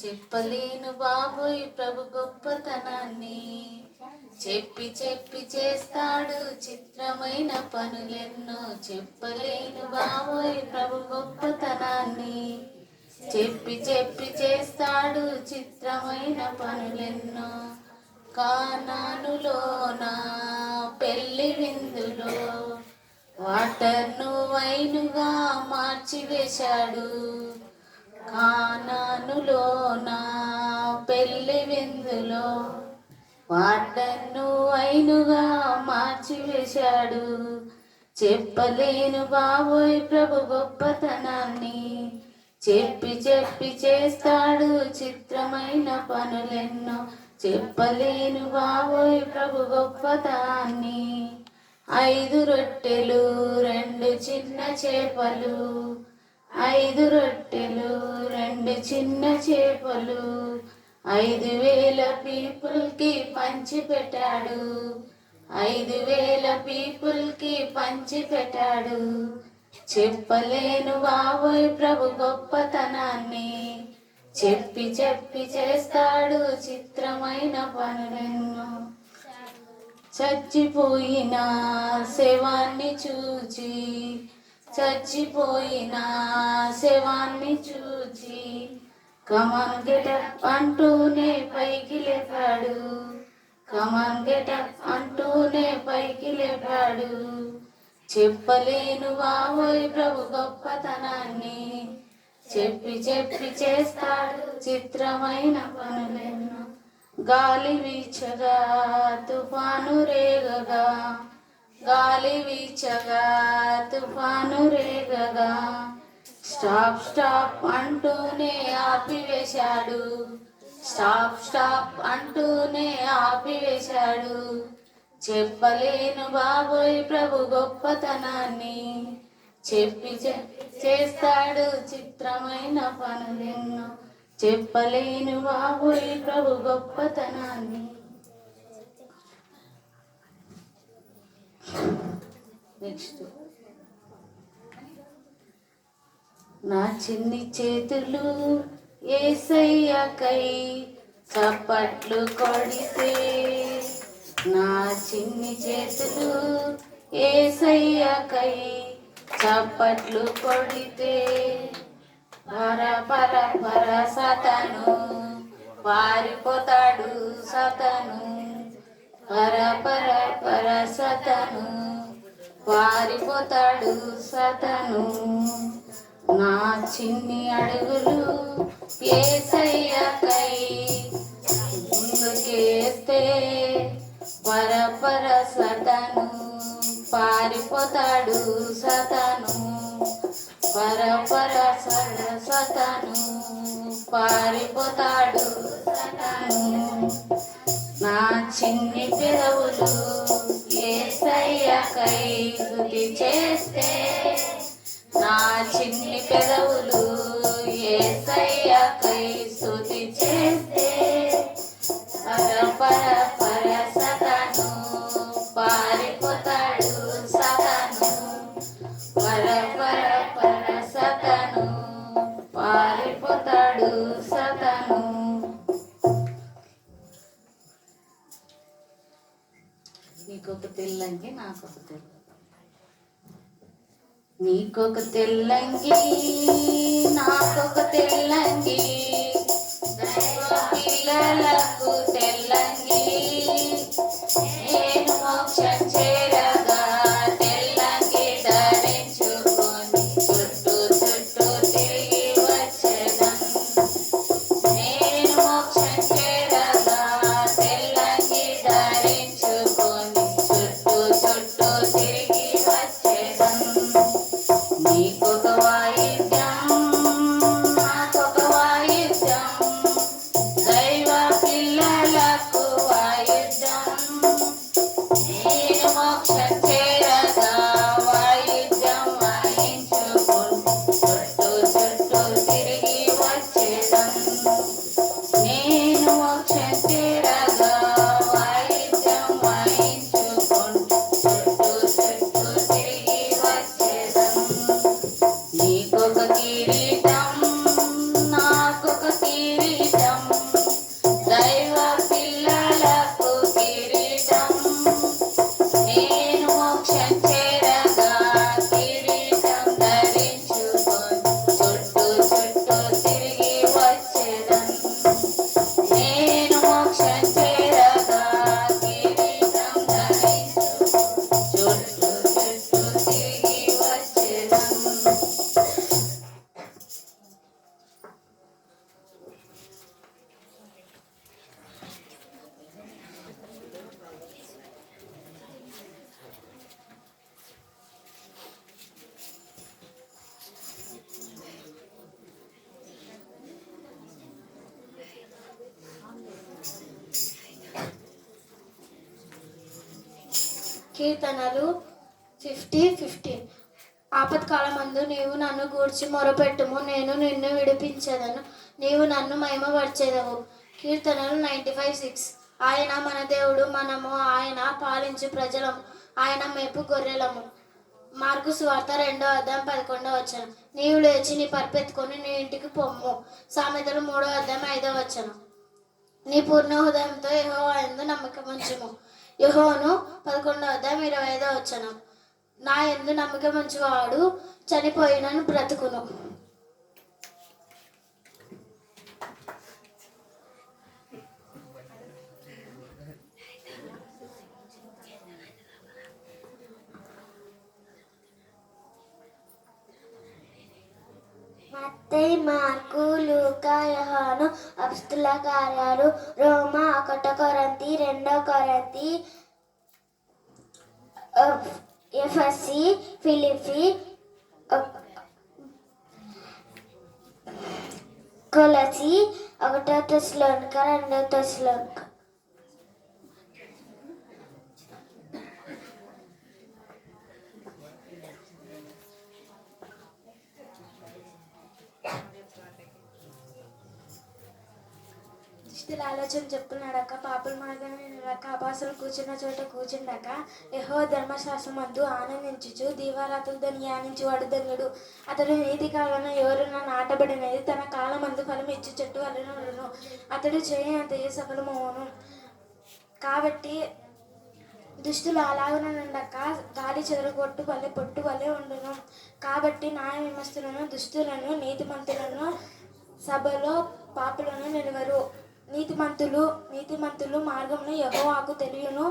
చెప్పలేను బాబోయ్ ప్రభు గొప్పతనాన్ని. చెప్పి చెప్పి చేస్తాడు చిత్రమైన పనులెన్నో. చెప్పలేను బాబోయ్ ప్రభు గొప్పతనాన్ని. చెప్పి చెప్పి చేస్తాడు చిత్రమైన పనులెన్నో. కానానులోన పెళ్లి విందులో వాటర్ను వైనుగా మార్చివేశాడు. కానానులోన పెళ్లి విందులో వాటర్ను వైనుగా మార్చివేశాడు. చెప్పలేను బాబోయ్ ప్రభు గొప్పతనాన్ని. చెప్పి చెప్పి చేస్తాడు చిత్రమైన పనులెన్నో. చెప్పలేను బాబోయ్ ప్రభు గొప్పతనాన్ని. 5 రొట్టెలు 2 చిన్న చేపలు, 5 రొట్టెలు 2 చిన్న చేపలు 5,000 పీపుల్కి పంచి పెట్టాడు. 5,000 పీపుల్కి పంచి పెట్టాడు. చెప్పలేను బాబోయ్ ప్రభు గొప్పతనాన్ని. చెప్పి చెప్పి చేస్తాడు చిత్రమైన పనులెన్నో. చచ్చిపోయిన శవాన్ని చూచి, చచ్చిపోయిన శవాన్ని చూచి కమాన్ గెటప్ అంటూనే పైకి లేపాడు. కమాన్ గెటప్ అంటూనే పైకి లేపాడు. చెప్పలేను బాబోయ్ ప్రభు గొప్పతనాన్ని. చెప్పి చెప్పి చేస్తాడు చిత్రమైన పనులెన్నో. గాలి వీచగా తుఫాను రేగగా, గాలి వీచగా తుఫాను రేగగా స్టాప్ స్టాప్ అంటూనే ఆపివేశాడు. స్టాప్ స్టాప్ అంటూనే ఆపివేశాడు. చెప్పలేను బాబోయ్ ప్రభు గొప్పతనాన్ని. చెప్పి చెప్పి చేస్తాడు చిత్రమైన పనులెన్నో. చెప్పలేను బాబోయ్ ప్రభు గొప్పతనాన్ని. నెక్స్ట్, నా చిన్ని చేతులు యేసయ్యకై చప్పట్లు కొడితే, నా చిన్ని చేతులు యేసయ్యకై చప్పట్లు కొడితే పర పర పర సతను పారిపోతాడు. సతను పర పర పర సతను పారిపోతాడు. సతను నా చిన్ని అడుగులు యేసయ్యకై ముందుకేస్తే పర పర సతను పారిపోతాడు. సతను పర పర సతను పారిపోతాడు. సతను నా చిన్ని పెదవులు యేసయ్యకై స్తుతి చేస్తే, నా చిన్ని పెదవులు యేసయ్యకై స్తుతి చేస్తే పర పర పర సతను పారిపోతాడు. సతను పర పర పర సతను పారిపోతాడు. సతను నీకొక తెల్లంగి నాకొక తెల్ల, నీకొక తెల్లంగి నాకొక తెల్లంగి, పిల్లలకు తెల్లంగి, నేను మోక్షం చేరగా తెల్లంగి ధరించుకొని చుట్టూ చుట్టూ తిరిగి వచ్చేదను. నేను మోక్షం చేరగా తెల్లంగి ధరించుకొని చుట్టూ చుట్టూ తిరిగి వచ్చేదను. నీకొక వాయిద్యం నా కీర్తనలు 50:15. ఆపత్కాలమందు నీవు నన్ను గూర్చి మొరపెట్టుము, నేను నిన్ను విడిపించెదను, నీవు నన్ను మహిమపరచెదవు. కీర్తనలు 95:6. ఆయన మన దేవుడు, మనము ఆయన పాలించు ప్రజలము, ఆయన మేపు గొర్రెలము. మార్కు సువార్త 2:11. నీవు లేచి నీ పరుపెత్తుకొని నీ ఇంటికి పొమ్ము. సామెతలు 3:5. నీ పూర్ణ హృదయంతో యెహోవా యందు నమ్మకముంచుము. యెహోను 11:25. నా యందు నమ్మకముంచువాడు చనిపోయినను బ్రతుకును. మత్తయి, మార్కు, లూకా, యోహాను అపొస్తలుల కార్యాలు, రోమా, 1 కొరింథీ, 2 కొరింథీ, ఎఫెసీ, ఫిలిప్పీ, కొలసీ, 1 తెస్సలోనిక, 2 తెస్సలోనిక. దుష్టుల ఆలోచన చెప్పులు నడక, పాపుల మార్గం నడక, అపవాసులు కూర్చున్న చోట కూర్చుండక, యెహోవా ధర్మశాస్త్రమందు ఆనందించుచు దీవారాత్రులు దాన్ని ధ్యానించువాడు ధన్యుడు. అతడు నీతి కాలంలో ఎవరున నాటబడినది తన కాలమందు ఫలం ఇచ్చు చెట్టు వలె ఉండును. అతడు చేయనంతయు సఫలమవును. కాబట్టి దుష్టులు అలాగున నుండక గాలి చెదరగొట్టు వలె పొట్టు వలె ఉండును. కాబట్టి న్యాయ విమర్శలను దుష్టులను, నీతిమంతులను సభలో పాపులను నిలువరు. నీతిమంతులు మార్గమును యెహోవాకు తెలియను,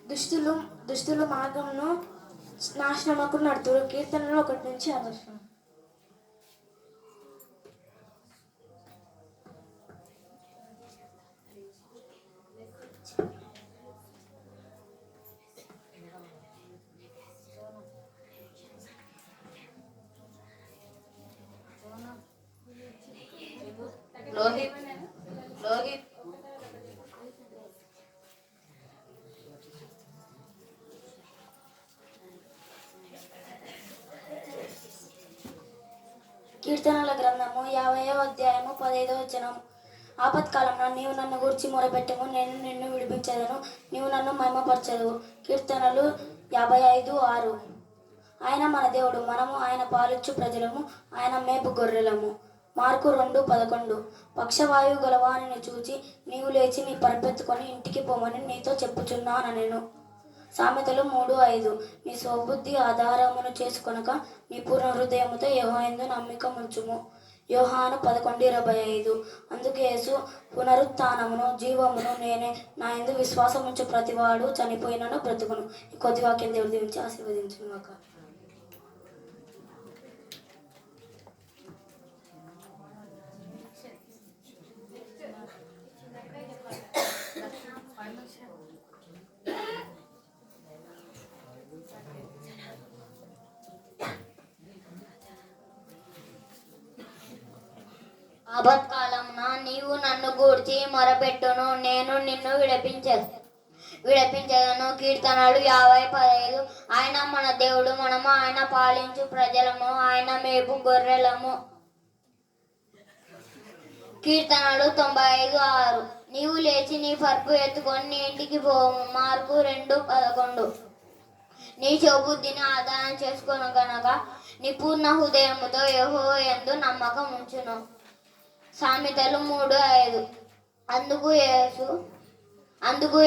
దుష్టులు మార్గమును నాశనముకు నడుతురు. కీర్తనలు 1-6. లోహిత్ కీర్తనల గ్రంథము 50:15. ఆపత్కాలంలో నీవు నన్ను గూర్చి మొరపెట్టుము, నేను నిన్ను విడిపించెదను, నీవు నన్ను మహిమపరచెదవు. కీర్తనలు 55:6. ఆయన మన దేవుడు, మనము ఆయన పాలిచ్చు ప్రజలము, ఆయన మేపు గొర్రెలము. మార్కు 2:11. పక్షవాయువు గలవానిని చూచి నీవు లేచి నీ పరుపెత్తుకొని ఇంటికి పోమని నీతో చెప్పుచున్నానెను. సామెతలు 3:5. నీ స్వబుద్ధి ఆధారమును చేసుకొనక నీ పూర్ణ హృదయముతో యెహోవా యందు నమ్మకముంచుము. యోహాను 11:25. అందుకు యేసు, పునరుత్థానమును జీవమును నేనే, నా యందు విశ్వాసముంచు ప్రతివాడు చనిపోయినను బ్రతుకును. ఈ కొద్ది వాక్యం దేవుడు దీవించి ఆశీర్వదించును గాక. ఆపత్కాలమున నీవు నన్ను గూర్చి మొరపెట్టును, నేను నిన్ను విడిపించెదను. కీర్తనలు 50:15. ఆయన మన దేవుడు, మనము ఆయన పాలించు ప్రజలము, ఆయన మేపు గొర్రెలము. కీర్తనలు 95:6. నీవు లేచి నీ పరుపు ఎత్తుకొని నీ ఇంటికి పోము. మార్కు 2:11. నీ చెబుద్ధిని ఆధారం చేసుకొను గనక నీ పూర్ణ హృదయముతో యెహోవా యందు నమ్మకం ఉంచును. సామెతలు 3:5. అందుకు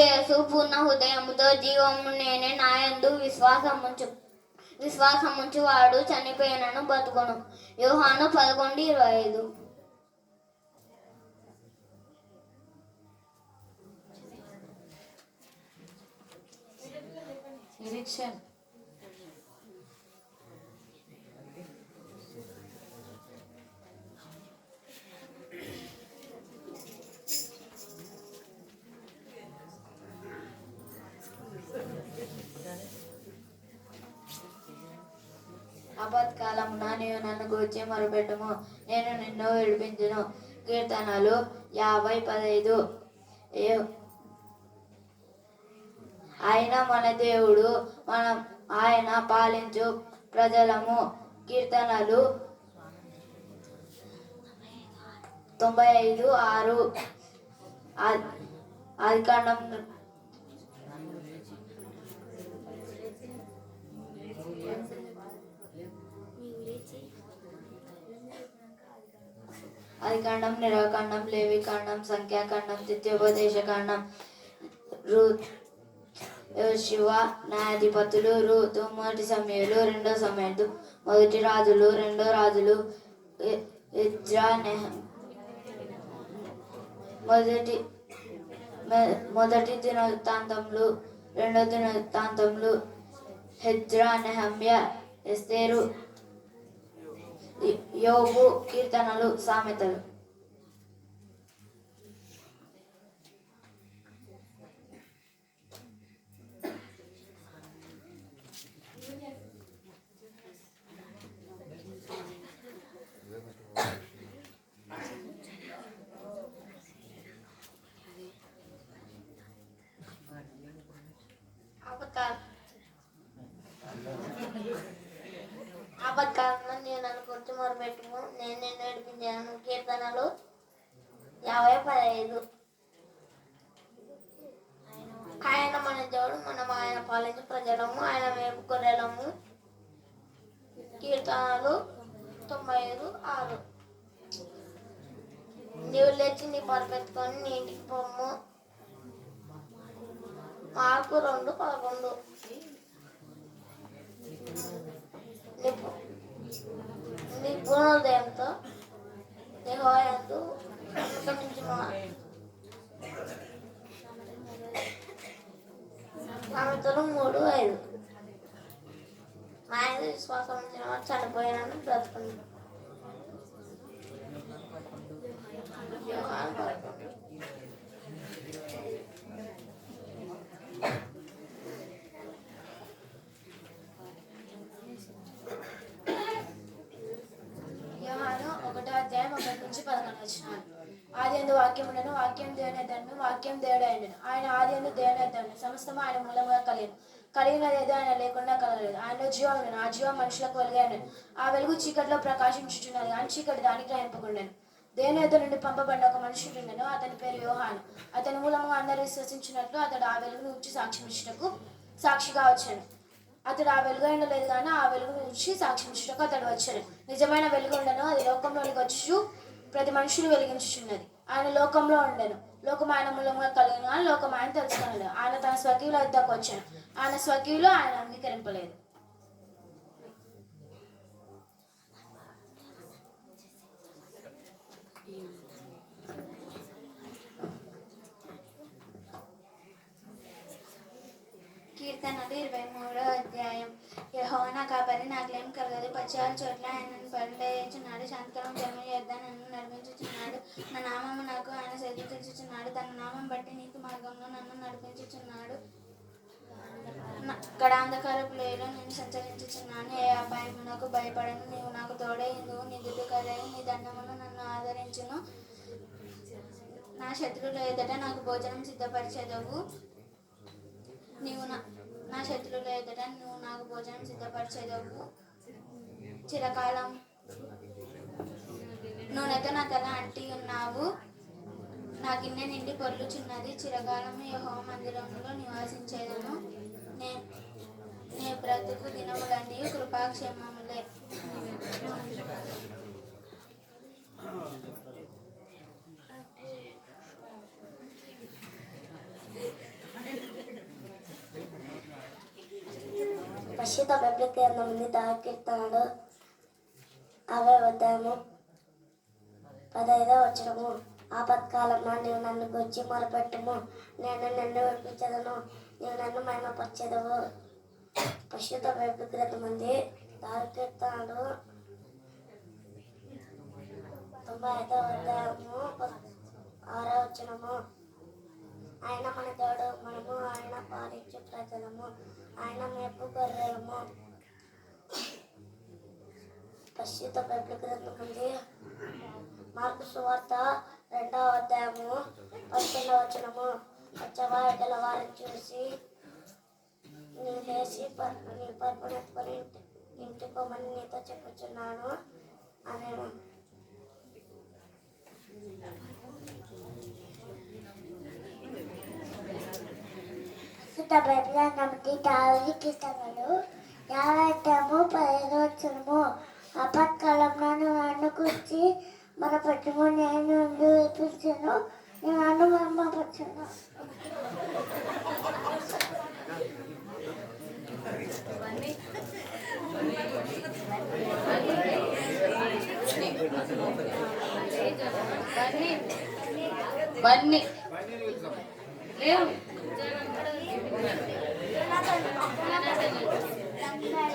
యేసు పూర్ణ హృదయముతో జీవము నేనే, నా యందు విశ్వాసముంచు వాడు చనిపోయినను బతుకును. యోహాను 11:25. నిరీక్షణ ఆపత్కాలమున నీవు నన్ను గూర్చి మొరపెట్టుము, నేను నిన్ను విడిపించును. కీర్తనలు 50:15. ఆయన మన దేవుడు, మనం ఆయన పాలించు ప్రజలము. కీర్తనలు 95:6. ఆదికాండం ఆదికాండం, నిర్గమకాండం, లేవికాండం, సంఖ్యాకాండం, ద్వితీయోపదేశకాండం, రూత్, యోషువ, న్యాయాధిపతులు, రూతు, మొదటి సమూయేలు, రెండో సమూయేలు, మొదటి రాజులు, రెండో రాజులు, ఎజ్రా, మొదటి దినవృత్తాంతములు, రెండో దినవృత్తాంతములు, హెజ్రా, నెహమ్యా, ఎస్తేరు, యోబు, కీర్తనలు, సామెతలు. ఆపత్కాలంలో నేను నన్ను గుర్తు మొరపెట్టుము, నేను నిన్ను నడిపించాను. కీర్తనలు 50:15. ఆయన మన దేవుడు, మనం ఆయన పాలించు ప్రజలము, ఆయన మేపు గొర్రెలము. కీర్తనలు 95:6. నీవు లేచి నీ పరుపెత్తుకొని నీ ఇంటికి పొమ్ము. మార్కు 2:11. నీ పూర్ణోదయంతో యెహోవా యందు నమ్మకం ఉంచుము. సామెతలు 3:5. మా ఆయన విశ్వాసం ఉంచిన వాడు చనిపోయినాను బ్రతుకున్నాను. యోహాను 1:1-11. ఆదియందు వాక్యం ఉండెను, వాక్యం దేవుని యొద్దను, వాక్యం దేవుడే ఉండెను. ఆయన ఆదియందు దేవుని యొద్దను, సమస్తము ఆయన మూలముగా కలిగినది ఏదో ఆయన లేకుండా కలగలేదు. ఆయనలో జీవం ఉండెను, ఆ జీవం మనుషులకు వెలుగై ఉండెను. ఆ వెలుగు చీకటిలో ప్రకాశించుచున్నది, కానీ చీకటి దానికి గ్రహింపకుండెను. దేవుని యొద్ద నుండి పంపబడిన ఒక మనుషుడు ఉండెను, అతని పేరు యోహాను. అతని మూలముగా అందరూ విశ్వసించినట్లు అతడు ఆ వెలుగును ఉచ్చి సాక్ష్యం ఇచ్చుటకు సాక్షిగా వచ్చాను. అతడు ఆ వెలుగు ఉండలేదు, కానీ ఆ వెలుగును ఉచ్చి సాక్ష్యం ఇచ్చుటకు అతడు వచ్చాను. నిజమైన వెలుగు ఉండెను, అది లోకంలోనికి వచ్చు ప్రతి మనుషులు వెలిగించుచున్నది. ఆయన లోకంలో ఉండెను, లోకం ఆయన మూలంగా కలిగిన, కానీ లోకం ఆయన తెలుసుకున్నాడు. ఆయన తన స్వకీయుల వద్దకు వచ్చాను, ఆయన స్వకీయులు ఆయన అంగీకరింపలేదు. కీర్తనలు 23:అధ్యాయం. యెహోవా నా కాపరి, నాకేం కలగదు. పచ్చివాళ్ళ చోట్ల ఆయన నన్ను పరుండేయుచున్నాడు. శాంతికరమైన జలముల యొద్ద నన్ను నడిపించుచున్నాడు. నా నామము నాకు ఆయన సేద తీర్చుచున్నాడు. తన నామం బట్టి నీతి మార్గంలో నన్ను నడిపించుచున్నాడు. గడాంధకారపు లోయలో నేను సంచరించుచున్నాను, ఏ అపాయము నాకు భయపడను. నీవు నాకు తోడే ఇందువు, నీ దుడ్డు కర్రయు నీ దండమును నన్ను ఆదరించును. నా శత్రువుల ఎదుట నాకు భోజనం సిద్ధపరిచెదవు. నా శత్రువుల ఎదుట నువ్వు నాకు భోజనం సిద్ధపరిచేదవు. చిరకాలం నూనెతో నా తల అంటి ఉన్నావు, నా గిన్నె నిండి పొర్లుచున్నది. చిరకాలం యెహోవా మందిరంలో నివాసించేదను. నే బ్రతుకు దినములన్నీ కృపాక్షేమములే. పరిశుద్ధ బైబిల్ గ్రంథం ఉంది. కీర్తనలు 50:15. ఆపత్కాలంలో నీవు నన్ను గురించి మొరపెట్టుము, నేను నిన్ను విడిపించదను, నీవు నన్ను మహిమపరచెదవు. పరిశుద్ధ బైబిల్ గ్రంథం ఉంది. కీర్తనలు 95:6. ఆయన మన దేవుడు, మనము ఆయన పాలించు ప్రజలము, ఆయన మేపు గొర్రెలము. పరిశుద్ధ బైబిల్ గ్రంథం ఉంది. మార్కు సువార్త 2:11. పచ్చవారు వారిని చూసి నీవు లేచి నీ పరుపును ఎత్తుకొని ఇంటికి పోమని నీతో చెప్పుచున్నాను అనేను. కీర్తనలు 50:15 ఆపత్కాలంలో నన్ను కూర్చి మన పట్టుము నేను విడిపించను, నన్ను మర్మపరచును. బన్నీ లేవు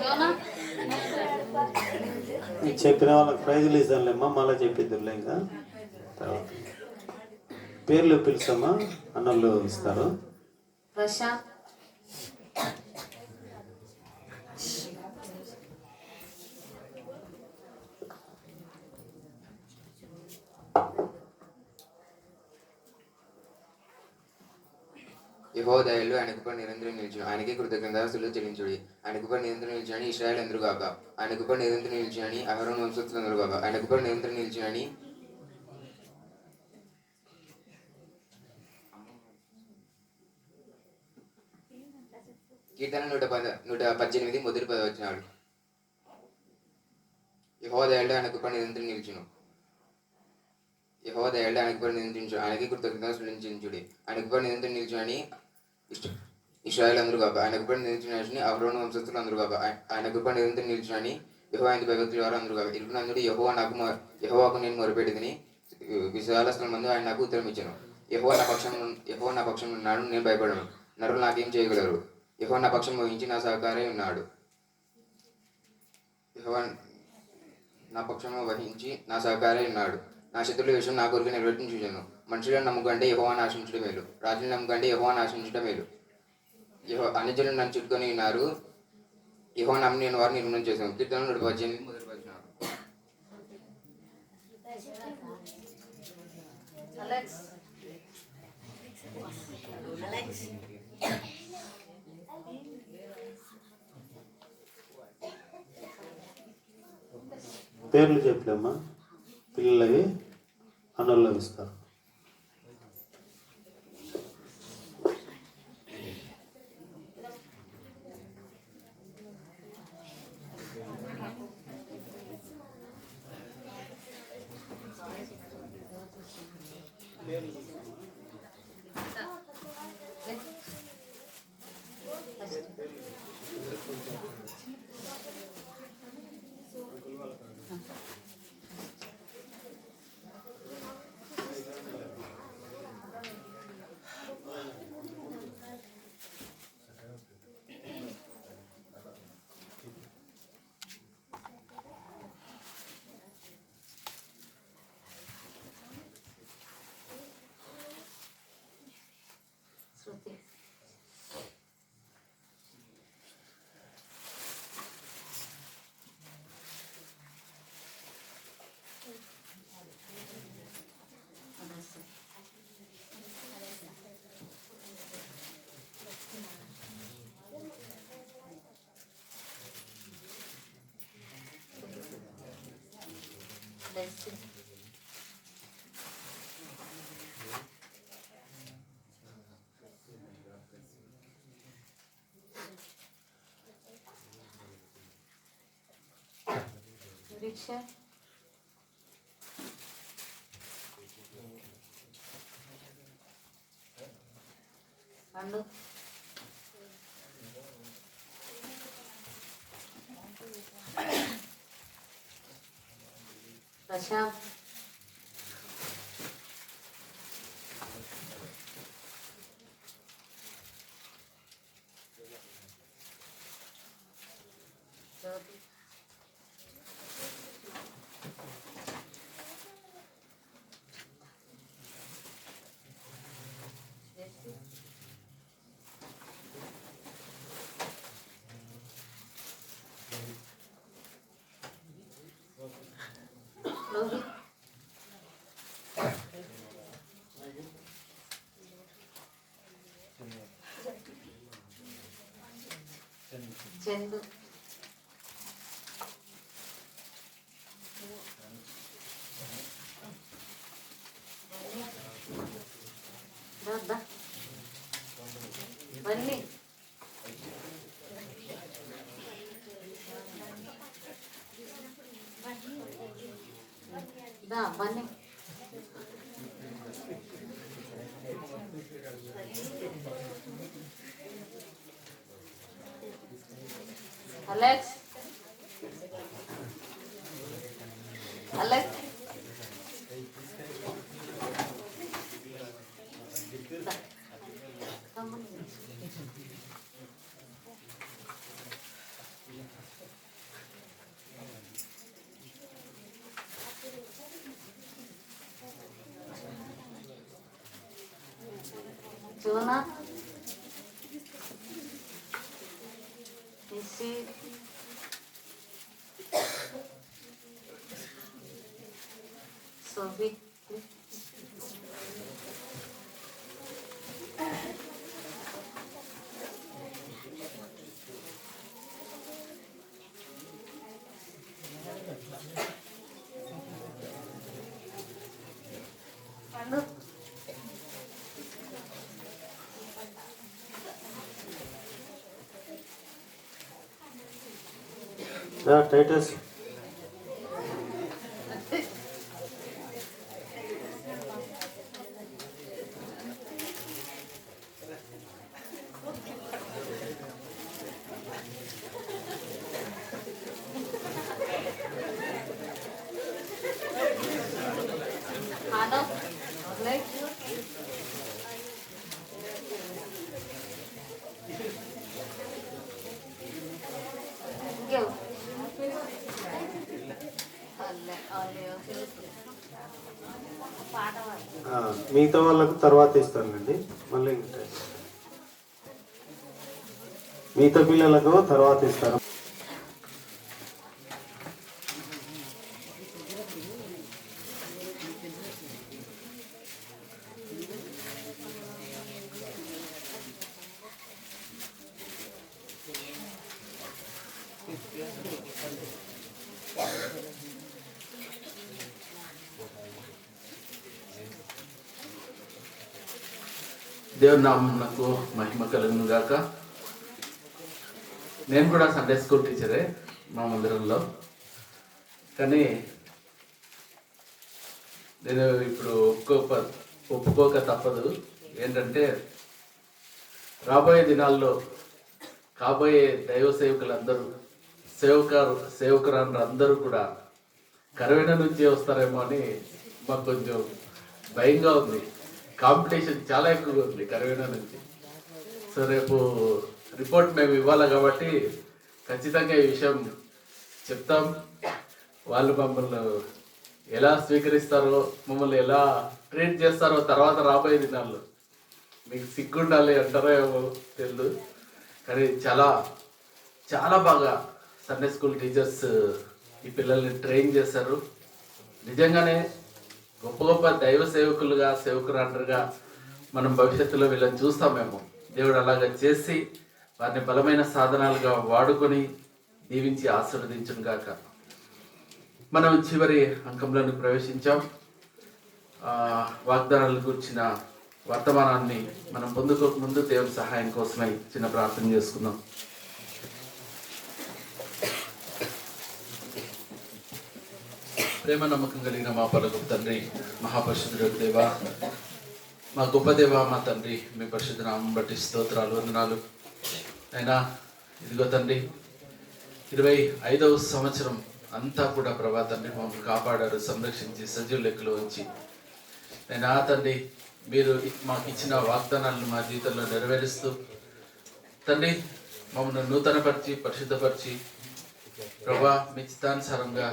జోనా చెప్పిన వాళ్ళకి ప్రైజులు ఇస్తానులేమ్మా, మళ్ళీ చెప్పిద్దురులే. ఇంకా తర్వాత పేర్లు పిలుస్తామా, అన్నోళ్ళు ఇస్తారు. ప్రశాంత్, యెహోవా దయలు ఆయన కృప నిరంతరం నిలిచును, ఆయనకే కృతజ్ఞతాస్తులు చెల్లించుడి. ఆయన కృప నిరంతరం నిలిచినని ఇశ్రాయేలు అందరూ గాక. ఆయన కృప నిరంతరం నిలిచినని అహరోను వంశస్థులు అందరూ గాక. ఆయన కృప నిరంతరం నిలిచినని కీర్తన 118 మొదటి 10 వచనాలు. యెహోవా దయలు ఆయన కృప నిరంతరం నిలిచును. యెహోవా దయలు ఆయన కృప నిరంతరించు, ఆయనకే కృతజ్ఞతాస్తులు చెల్లించుడి. ఆయన కృప నిరంతరం నిలిచినని ఇశ్రాయేలు అందరూ కాక. ఆయన కృప నిలిచినని అహరోను వంశస్థులు అందరూ కాక. ఆయన కృప నిరంతరం నిలిచినని యెహోవా ఆయన భయభక్తుల వారు అందరూ కాక. ఇరుకునందుడు యెహోవాకు నేను మొరపెట్టిదని విశాల స్థలం మందు ఆయన నాకు ఉత్తరం ఇచ్చాను. యెహోవా నా పక్షం ఉన్నాడు, నేను భయపడను. నరులు నాకేం చేయగలరు? యెహోవా నా పక్షం వహించి నా సహకారే ఉన్నాడు. యెహోవా నా పక్షం వహించి నా సహకారే ఉన్నాడు. నా శత్రుల విషయం నా కొరకు నిర్వర్తించును. మనుషులను నమ్ముకంటే యెహోవాను ఆశించడం మేలు, రాజులను నమ్ముకంటే యెహోవాను ఆశించడం మేలు. అన్యజనులు నన్ను చుట్టుకొని ఉన్నారు, యెహోవా నమ్మి నేను వారిని నిర్మూలన చేశాను. కీర్తన 118 మొదటి వచనం. పేర్లు చెప్పలేమ్మా, పిల్లలవి అన్నోళ్ళు ఇస్తారు. శృతి, దీక్ష, పండు, ప్రశాంత్, జ్యోతి, లోహిత్, చందు దా బన్నీ దా Bunny Alex Alex Jonah, Missy, Sophie, Pandu. Titus Ano? Like? Go. మిగతా వాళ్ళకు తర్వాత ఇస్తానండి. మళ్ళీ మిగతా పిల్లలకు తర్వాత ఇస్తాను. దేవుని నామమునకు మహిమ కలుగును గాక. నేను కూడా సండే స్కూల్ టీచరే మా మందిరంలో. కానీ నేను ఇప్పుడు ఒప్పుకోక తప్పదు. ఏంటంటే రాబోయే దినాల్లో కాబోయే దైవ సేవకులందరూ సేవకురాండ్రు కూడా కరవేణ నుంచి వస్తారేమో అని మాకు కొంచెం భయంగా ఉంది. కాంపిటీషన్ చాలా ఎక్కువగా ఉంది కరవేణ నుంచి. సో రేపు రిపోర్ట్ మేము ఇవ్వాలి కాబట్టి ఖచ్చితంగా ఈ విషయం చెప్తాం. వాళ్ళు మమ్మల్ని ఎలా స్వీకరిస్తారో, మమ్మల్ని ఎలా ట్రీట్ చేస్తారో తర్వాత రాబోయే దినాల్లో మీకు సిగ్గుండాలి అంటారో ఏమో తెలియదు. కానీ చాలా చాలా బాగా సండే స్కూల్ టీచర్స్ ఈ పిల్లల్ని ట్రైన్ చేశారు. నిజంగానే గొప్ప గొప్ప దైవ సేవకులుగా సేవకురాండ్రుగా మనం భవిష్యత్తులో వీళ్ళని చూస్తామేమో. దేవుడు అలాగా చేసి వారిని బలమైన సాధనాలుగా వాడుకొని దీవించి ఆశీర్వదించును గాక. మనం చివరి అంకంలోకి ప్రవేశించాం. వాగ్దానాలు కూర్చిన వర్తమానాన్ని మనం పొందుకోక ముందు దేవుని సహాయం కోసమై చిన్న ప్రార్థన చేసుకుందాం. ప్రేమ నమ్మకం కలిగిన మా పలుకు తండ్రి, మహాపరిశుద్ధుడు దేవ, మా గొప్ప దేవ, మా తండ్రి, మీ పరిశుద్ధ నామం బట్టి స్తోత్రాలు, వందనాలు. అయినా ఇదిగో తండ్రి 25వ సంవత్సరం అంతా కూడా ప్రభా తండ్రి మమ్మల్ని కాపాడారు, సంరక్షించి సజీవ లెక్కలో ఉంచి. అయినా తండ్రి మీరు మాకు ఇచ్చిన వాగ్దానాలను మా జీవితంలో నెరవేరుస్తూ తండ్రి మమ్మల్ని నూతనపరిచి పరిశుద్ధపరిచి ప్రభా మీ చిత్తానుసారంగా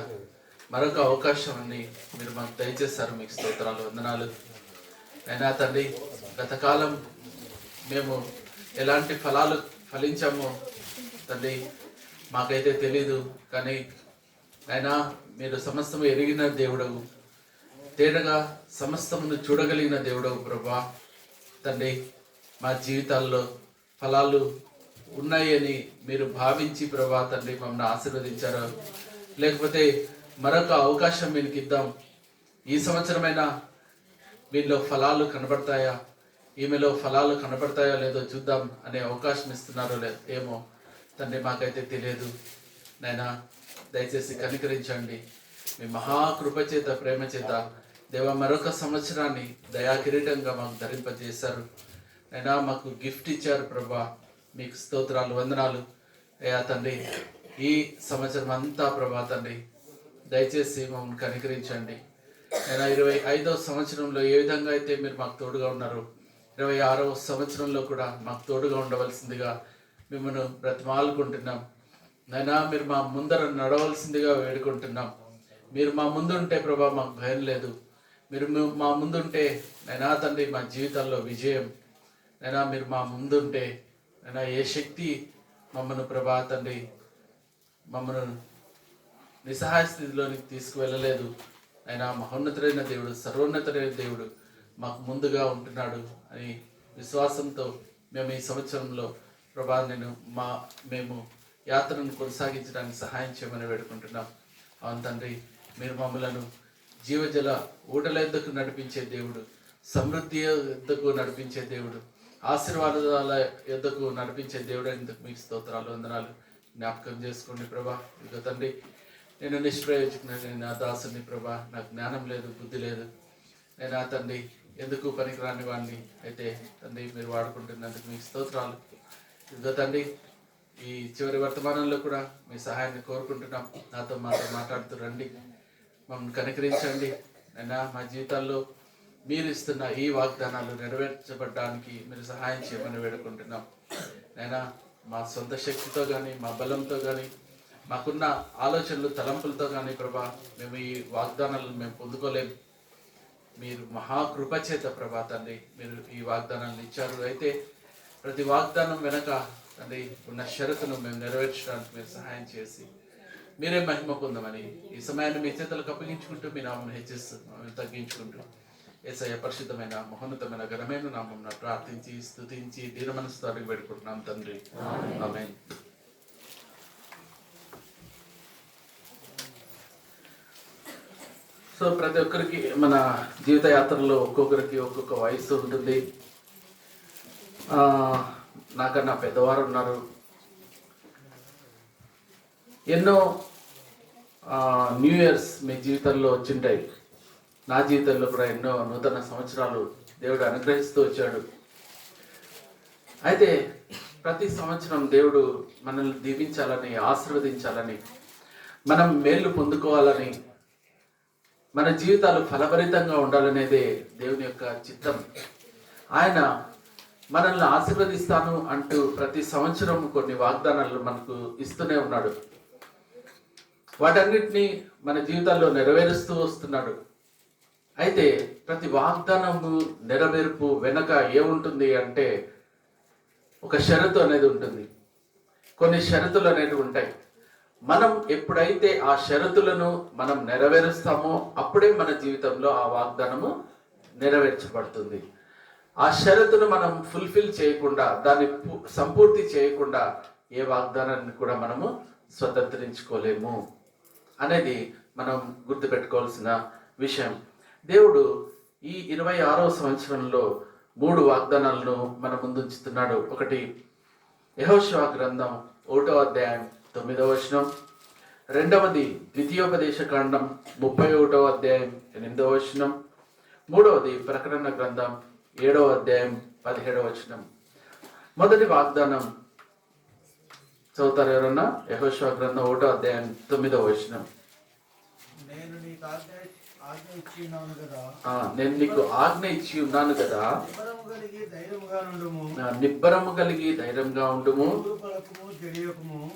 మరొక అవకాశాన్ని మీరు మాకు దయచేస్తారు. మీకు స్తోత్రాలు, వందనాలు. అయినా తండ్రి గతకాలం మేము ఎలాంటి ఫలాలు ఫలించామో తండ్రి మాకైతే తెలీదు. కానీ అయినా మీరు సమస్తము ఎరిగిన దేవుడవు, తేటగా సమస్తమును చూడగలిగిన దేవుడవు ప్రభా తండ్రి. మా జీవితాల్లో ఫలాలు ఉన్నాయి అని మీరు భావించి ప్రభా తండ్రి మమ్మల్ని ఆశీర్వదించారు. లేకపోతే మరొక అవకాశం మీకు ఇద్దాం, ఈ సంవత్సరమైనా వీళ్ళలో ఫలాలు కనబడతాయా, ఈమెలో ఫలాలు కనబడతాయో లేదో చూద్దాం అనే అవకాశం ఇస్తున్నారో లేదు ఏమో తండ్రి, మాకైతే తెలియదు. నైనా దయచేసి కనికరించండి. మీ మహాకృప చేత, ప్రేమ చేత దేవ మరొక సంవత్సరాన్ని దయా కిరీటంగా మాకు ధరింపజేశారు. అయినా మాకు గిఫ్ట్ ఇచ్చారు ప్రభా, మీకు స్తోత్రాలు, వందనాలు అయ్యా తండ్రి. ఈ సంవత్సరం అంతా ప్రభా తండ్రి దయచేసి మమ్మల్ని కనికరించండి. అయినా 25వ సంవత్సరంలో ఏ విధంగా అయితే మీరు మాకు తోడుగా ఉన్నారు, 26వ సంవత్సరంలో కూడా మాకు తోడుగా ఉండవలసిందిగా మిమ్మల్ని బ్రతిమాలుకుంటున్నాం. నైనా మీరు మా ముందర నడవలసిందిగా వేడుకుంటున్నాం. మీరు మా ముందుంటే ప్రభా మాకు భయం లేదు. మీరు మా ముందుంటే నైనా తండ్రి మా జీవితాల్లో విజయం. నైనా మీరు మా ముందుంటే నైనా ఏ శక్తి మమ్మల్ని ప్రభా తండ్రి మమ్మల్ని నిస్సహాయ స్థితిలోనికి తీసుకువెళ్ళలేదు. అయినా మహోన్నతుడైన దేవుడు, సర్వోన్నతుడైన దేవుడు మాకు ముందుగా ఉంటున్నాడు అని విశ్వాసంతో మేము ఈ సంవత్సరంలో ప్రభా మేము యాత్రను కొనసాగించడానికి సహాయం చేయమని వేడుకుంటున్నాం. అవును తండ్రి, మీరు మమ్మలను జీవజల ఊటల యొద్దకు నడిపించే దేవుడు, సమృద్ధి యొద్దకు నడిపించే దేవుడు, ఆశీర్వాదాల యొద్దకు నడిపించే దేవుడు అందుకు మీకు స్తోత్రాలు, వందనాలు. జ్ఞాపకం చేసుకోండి ప్రభా. ఇక తండ్రి, నేను నిష్ప్రయోజకుని, నా దాసుని ప్రభా, నాకు జ్ఞానం లేదు, బుద్ధి లేదు. నేను ఆ తండ్రి ఎందుకు పనికిరాని వాడిని అయితే తండ్రి మీరు వాడుకుంటున్నందుకు మీకు స్తోత్రాలు. ఇదిగో తండ్రి, ఈ చివరి వర్తమానంలో కూడా మీ సహాయాన్ని కోరుకుంటున్నాం. మాతో మాట్లాడుతూ రండి, మమ్మల్ని కనికరించండి. అయినా మా జీవితాల్లో మీరు ఇస్తున్న ఈ వాగ్దానాలు నెరవేర్చబడడానికి మీరు సహాయం చేయమని వేడుకుంటున్నాం. అయినా మా సొంత శక్తితో కానీ, మా బలంతో కానీ, మాకున్న ఆలోచనలు, తలంపులతో కానీ ప్రభా మేము ఈ వాగ్దానాలను మేము పొందుకోలేము. మీరు మహాకృప చేత ప్రభా తండ్రి మీరు ఈ వాగ్దానాలను ఇచ్చారు. అయితే ప్రతి వాగ్దానం వెనక తండ్రి ఉన్న షరతును మేము నెరవేర్చడానికి మీరు సహాయం చేసి మీరే మహిమ పొందమని ఈ సమయాన్ని మీ చేతులకు అప్పగించుకుంటూ మీ నామం హెచ్చిస్తూ తగ్గించుకుంటూ యేసయ్య పరిశుద్ధమైన మహోన్నతమైన ఘనమైన నామం ప్రార్థించి స్తుతించి దీన మనసుతో అడిగి పెట్టుకుంటున్నాం తండ్రి, ఆమేన్. సో ప్రతి ఒక్కరికి మన జీవిత యాత్రలో ఒక్కొక్కరికి ఒక్కొక్క వయసు ఉంటుంది. నాకన్నా పెద్దవారు ఉన్నారు. ఎన్నో న్యూ ఇయర్స్ మీ జీవితంలో వచ్చింటాయి. నా జీవితంలో కూడా ఎన్నో నూతన సంవత్సరాలు దేవుడు అనుగ్రహిస్తూ వచ్చాడు. అయితే ప్రతి సంవత్సరం దేవుడు మనల్ని దీవించాలని, ఆశీర్వదించాలని, మనం మేలు పొందుకోవాలని, మన జీవితాలు ఫలభరితంగా ఉండాలనేదే దేవుని యొక్క చిత్తం. ఆయన మనల్ని ఆశీర్వదిస్తాను అంటూ ప్రతి సంవత్సరం కొన్ని వాగ్దానాలు మనకు ఇస్తూనే ఉన్నాడు. వాటన్నిటినీ మన జీవితాల్లో నెరవేరుస్తూ వస్తున్నాడు. అయితే ప్రతి వాగ్దానము నెరవేర్పు వెనక ఏముంటుంది అంటే ఒక షరతు అనేది ఉంటుంది. కొన్ని షరతులు అనేవి ఉంటాయి. మనం ఎప్పుడైతే ఆ షరతులను మనం నెరవేరుస్తామో అప్పుడే మన జీవితంలో ఆ వాగ్దానము నెరవేర్చబడుతుంది. ఆ షరతును మనం ఫుల్ఫిల్ చేయకుండా, దాన్ని సంపూర్తి చేయకుండా ఏ వాగ్దానాన్ని కూడా మనము స్వతంత్రించుకోలేము అనేది మనం గుర్తుపెట్టుకోవాల్సిన విషయం. దేవుడు ఈ 26వ సంవత్సరంలో 3 వాగ్దానాలను మన ముందు ఉంచుతున్నాడు. ఒకటి యెహోషువ గ్రంథం 1వ అధ్యాయం 9వ వచనం. రెండవది ద్వితీయోపదేశ కాండం 31వ అధ్యాయం 8వ వచనం. మూడవది ప్రకటన గ్రంథం 7వ అధ్యాయం 17వ వచనం. మొదటి వాగ్దానం చదువుతారు ఎవరన్నా? యెహోషువ గ్రంథం 1వ అధ్యాయం 9వ వచనం. నేను నీకు ఆజ్ఞ ఇచ్చి ఉన్నాను కదా, నిబ్బరము కలిగి ధైర్యంగా ఉండుము,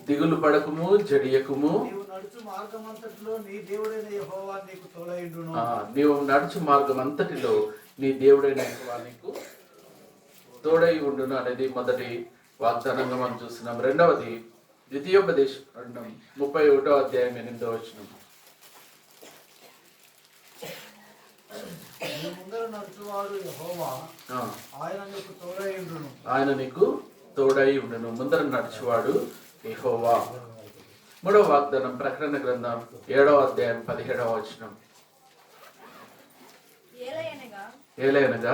దిగులు పడకుము, జడియకుము. నీవు నడుచు మార్గం అంతటిలో నీ దేవుడైన యెహోవా నీకు తోడై ఉండును అనేది మొదటి వాగ్దానంగా మనం చూస్తున్నాం. రెండవది ద్వితీయోపదేశ కాండం 31వ అధ్యాయం 8వ వచనం. ఆయన నీకు తోడై ఉండును. ముందర నడుచువాడు యెహోవా. మూడవ వాగ్దానం ప్రకటన గ్రంథం 7వ అధ్యాయం 17వ వచనం. ఏలయనగా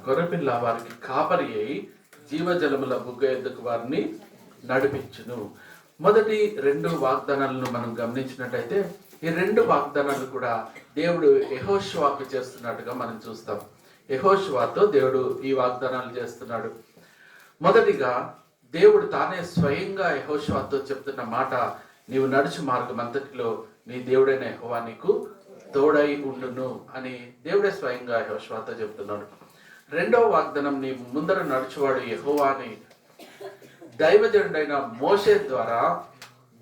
గొర్రెపిల్ల వారికి కాపరి అయి జీవజలముల బుగ్గ ఎద్దకు వారిని నడిపించును. మొదటి 2 వాగ్దానాలను మనం గమనించినట్టయితే ఈ 2 వాగ్దానాలు కూడా దేవుడు యెహోషువకు చేస్తున్నట్టుగా మనం చూస్తాం. యెహోషువతో దేవుడు ఈ వాగ్దానాలు చేస్తున్నాడు. మొదటిగా దేవుడు తానే స్వయంగా యెహోషువతో చెప్తున్న మాట, నీవు నడుచు మార్గం అంతటిలో నీ దేవుడైన యెహోవా నీకు తోడై ఉండును అని దేవుడే స్వయంగా యెహోషువతో చెప్తున్నాడు. రెండవ వాగ్దానం, నీ ముందర నడుచువాడు యెహోవా అని దైవజనుడైన మోషే ద్వారా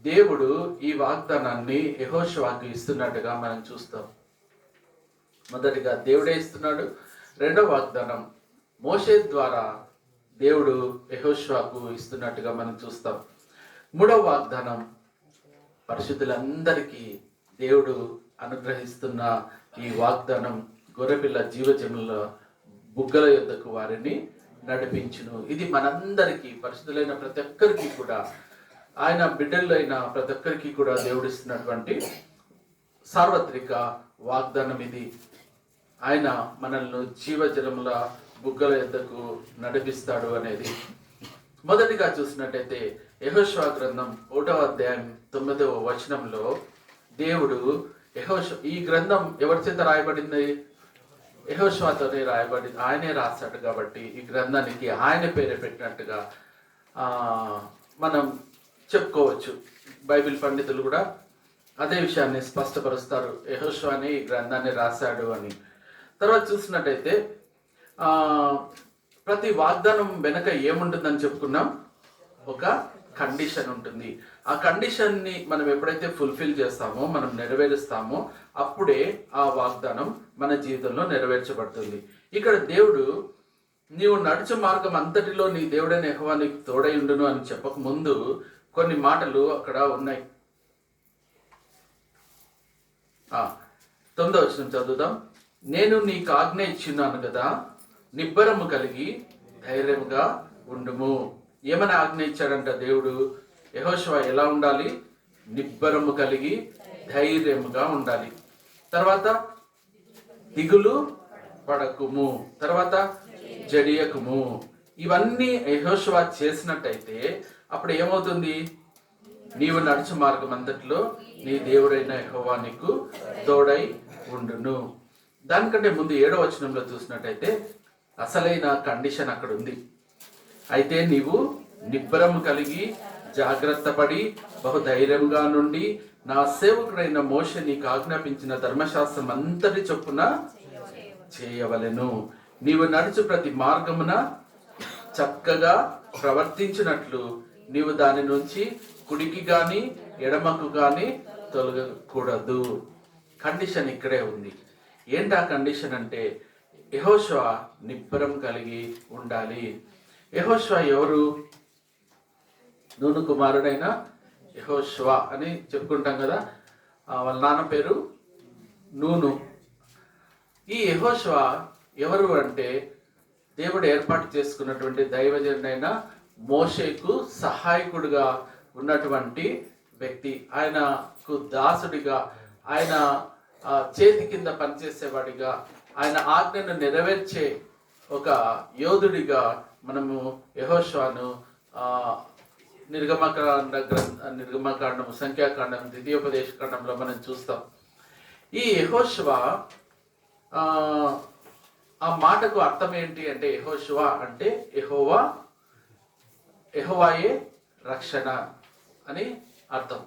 దేవుడు ఈ వాగ్దానాన్ని యెహోషువకు ఇస్తున్నట్టుగా మనం చూస్తాం. మొదటిగా దేవుడే ఇస్తున్నాడు. రెండవ వాగ్దానం మోషే ద్వారా దేవుడు యెహోషువకు ఇస్తున్నట్టుగా మనం చూస్తాం. మూడవ వాగ్దానం పరిశుద్ధులందరికీ దేవుడు అనుగ్రహిస్తున్న ఈ వాగ్దానం, గొర్రెపిల్ల జీవజముల బుగ్గల యొద్దకు వారిని నడిపించును. ఇది మనందరికీ, పరిశుద్ధులైన ప్రతి ఒక్కరికి కూడా, ఆయన బిడ్డలైన ప్రతి ఒక్కరికి కూడా దేవుడిస్తున్నటువంటి సార్వత్రిక వాగ్దానం ఇది. ఆయన మనల్ని జీవజలముల బుగ్గల యొద్దకు నడిపిస్తాడు అనేది. మొదటిగా చూసినట్టయితే యెహోషువ గ్రంథం 1వ అధ్యాయం 9వ వచనంలో దేవుడు ఈ గ్రంథం ఎవరి చేత రాయబడింది? యెహోషువతోనే రాయబడింది. ఆయనే రాశాడు కాబట్టి ఈ గ్రంథానికి ఆయన పేరే పెట్టినట్టుగా మనం చెప్పుకోవచ్చు. బైబిల్ పండితులు కూడా అదే విషయాన్ని స్పష్టపరుస్తారు, యెహోషువనే ఈ గ్రంథాన్ని రాశాడు అని. తర్వాత చూసినట్టయితే ప్రతి వాగ్దానం వెనక ఏముంటుందని చెప్పుకున్నాం? ఒక కండిషన్ ఉంటుంది. ఆ కండిషన్ని మనం ఎప్పుడైతే ఫుల్ఫిల్ చేస్తామో, మనం నెరవేరుస్తామో, అప్పుడే ఆ వాగ్దానం మన జీవితంలో నెరవేర్చబడుతుంది. ఇక్కడ దేవుడు నీవు నడుచు మార్గం అంతటిలో నీ దేవుడైన యెహోవా నీకు తోడై ఉండును అని చెప్పక ముందు కొన్ని మాటలు అక్కడ ఉన్నాయి. 9వ వచనం చదువుదాం. నేను నీకు ఆజ్ఞ ఇచ్చిన్నాను కదా, నిబ్బరము కలిగి ధైర్యముగా ఉండుము. ఏమని ఆజ్ఞ ఇచ్చాడంట దేవుడు? యెహోషువ ఎలా ఉండాలి? నిబ్బరము కలిగి ధైర్యముగా ఉండాలి. తర్వాత దిగులు పడకుము, తర్వాత జడియకుము. ఇవన్నీ యెహోషువ చేసినట్టయితే అప్పుడు ఏమవుతుంది? నీవు నడుచు మార్గం అంతట్లో నీ దేవుడైన యెహోవా నీకు తోడై ఉండును. దానికంటే ముందు 7వ వచనంలో చూసినట్టయితే అసలైన కండిషన్ అక్కడ ఉంది. అయితే నీవు నిబ్బరము కలిగి జాగ్రత్త పడి బహుధైర్యంగా నుండి నా సేవకుడైన మోషే నీకు ఆజ్ఞాపించిన ధర్మశాస్త్రం అంతటి చొప్పున చేయవలెను. నీవు నడుచు ప్రతి మార్గమున చక్కగా ప్రవర్తించినట్లు నీవు దాని నుంచి కుడికి గాని ఎడమకు గాని తొలగకూడదు. కండిషన్ ఇక్కడే ఉంది. ఏంటి ఆ కండిషన్ అంటే, యెహోషువ నిబ్బరం కలిగి ఉండాలి. యెహోషువ ఎవరు? నూను కుమారుడైన యెహోషువ అని చెప్పుకుంటాం కదా. వాళ్ళ నాన్న పేరు నూను. ఈ యెహోషువ ఎవరు అంటే దేవుడు ఏర్పాటు చేసుకున్నటువంటి దైవజనుడైన మోషేకు సహాయకుడిగా ఉన్నటువంటి వ్యక్తి. ఆయనకు దాసుడిగా, ఆయన చేతి కింద పనిచేసేవాడిగా, ఆయన ఆజ్ఞను నెరవేర్చే ఒక యోధుడిగా మనము యెహోషువను నిర్గమకాండము, సంఖ్యాకాండం, ద్వితీయోపదేశకాండంలో మనం చూస్తాం. ఈ యెహోషువ ఆ మాటకు అర్థం ఏంటి అంటే, యెహోషువ అంటే యెహోవాయే రక్షణ అని అర్థం.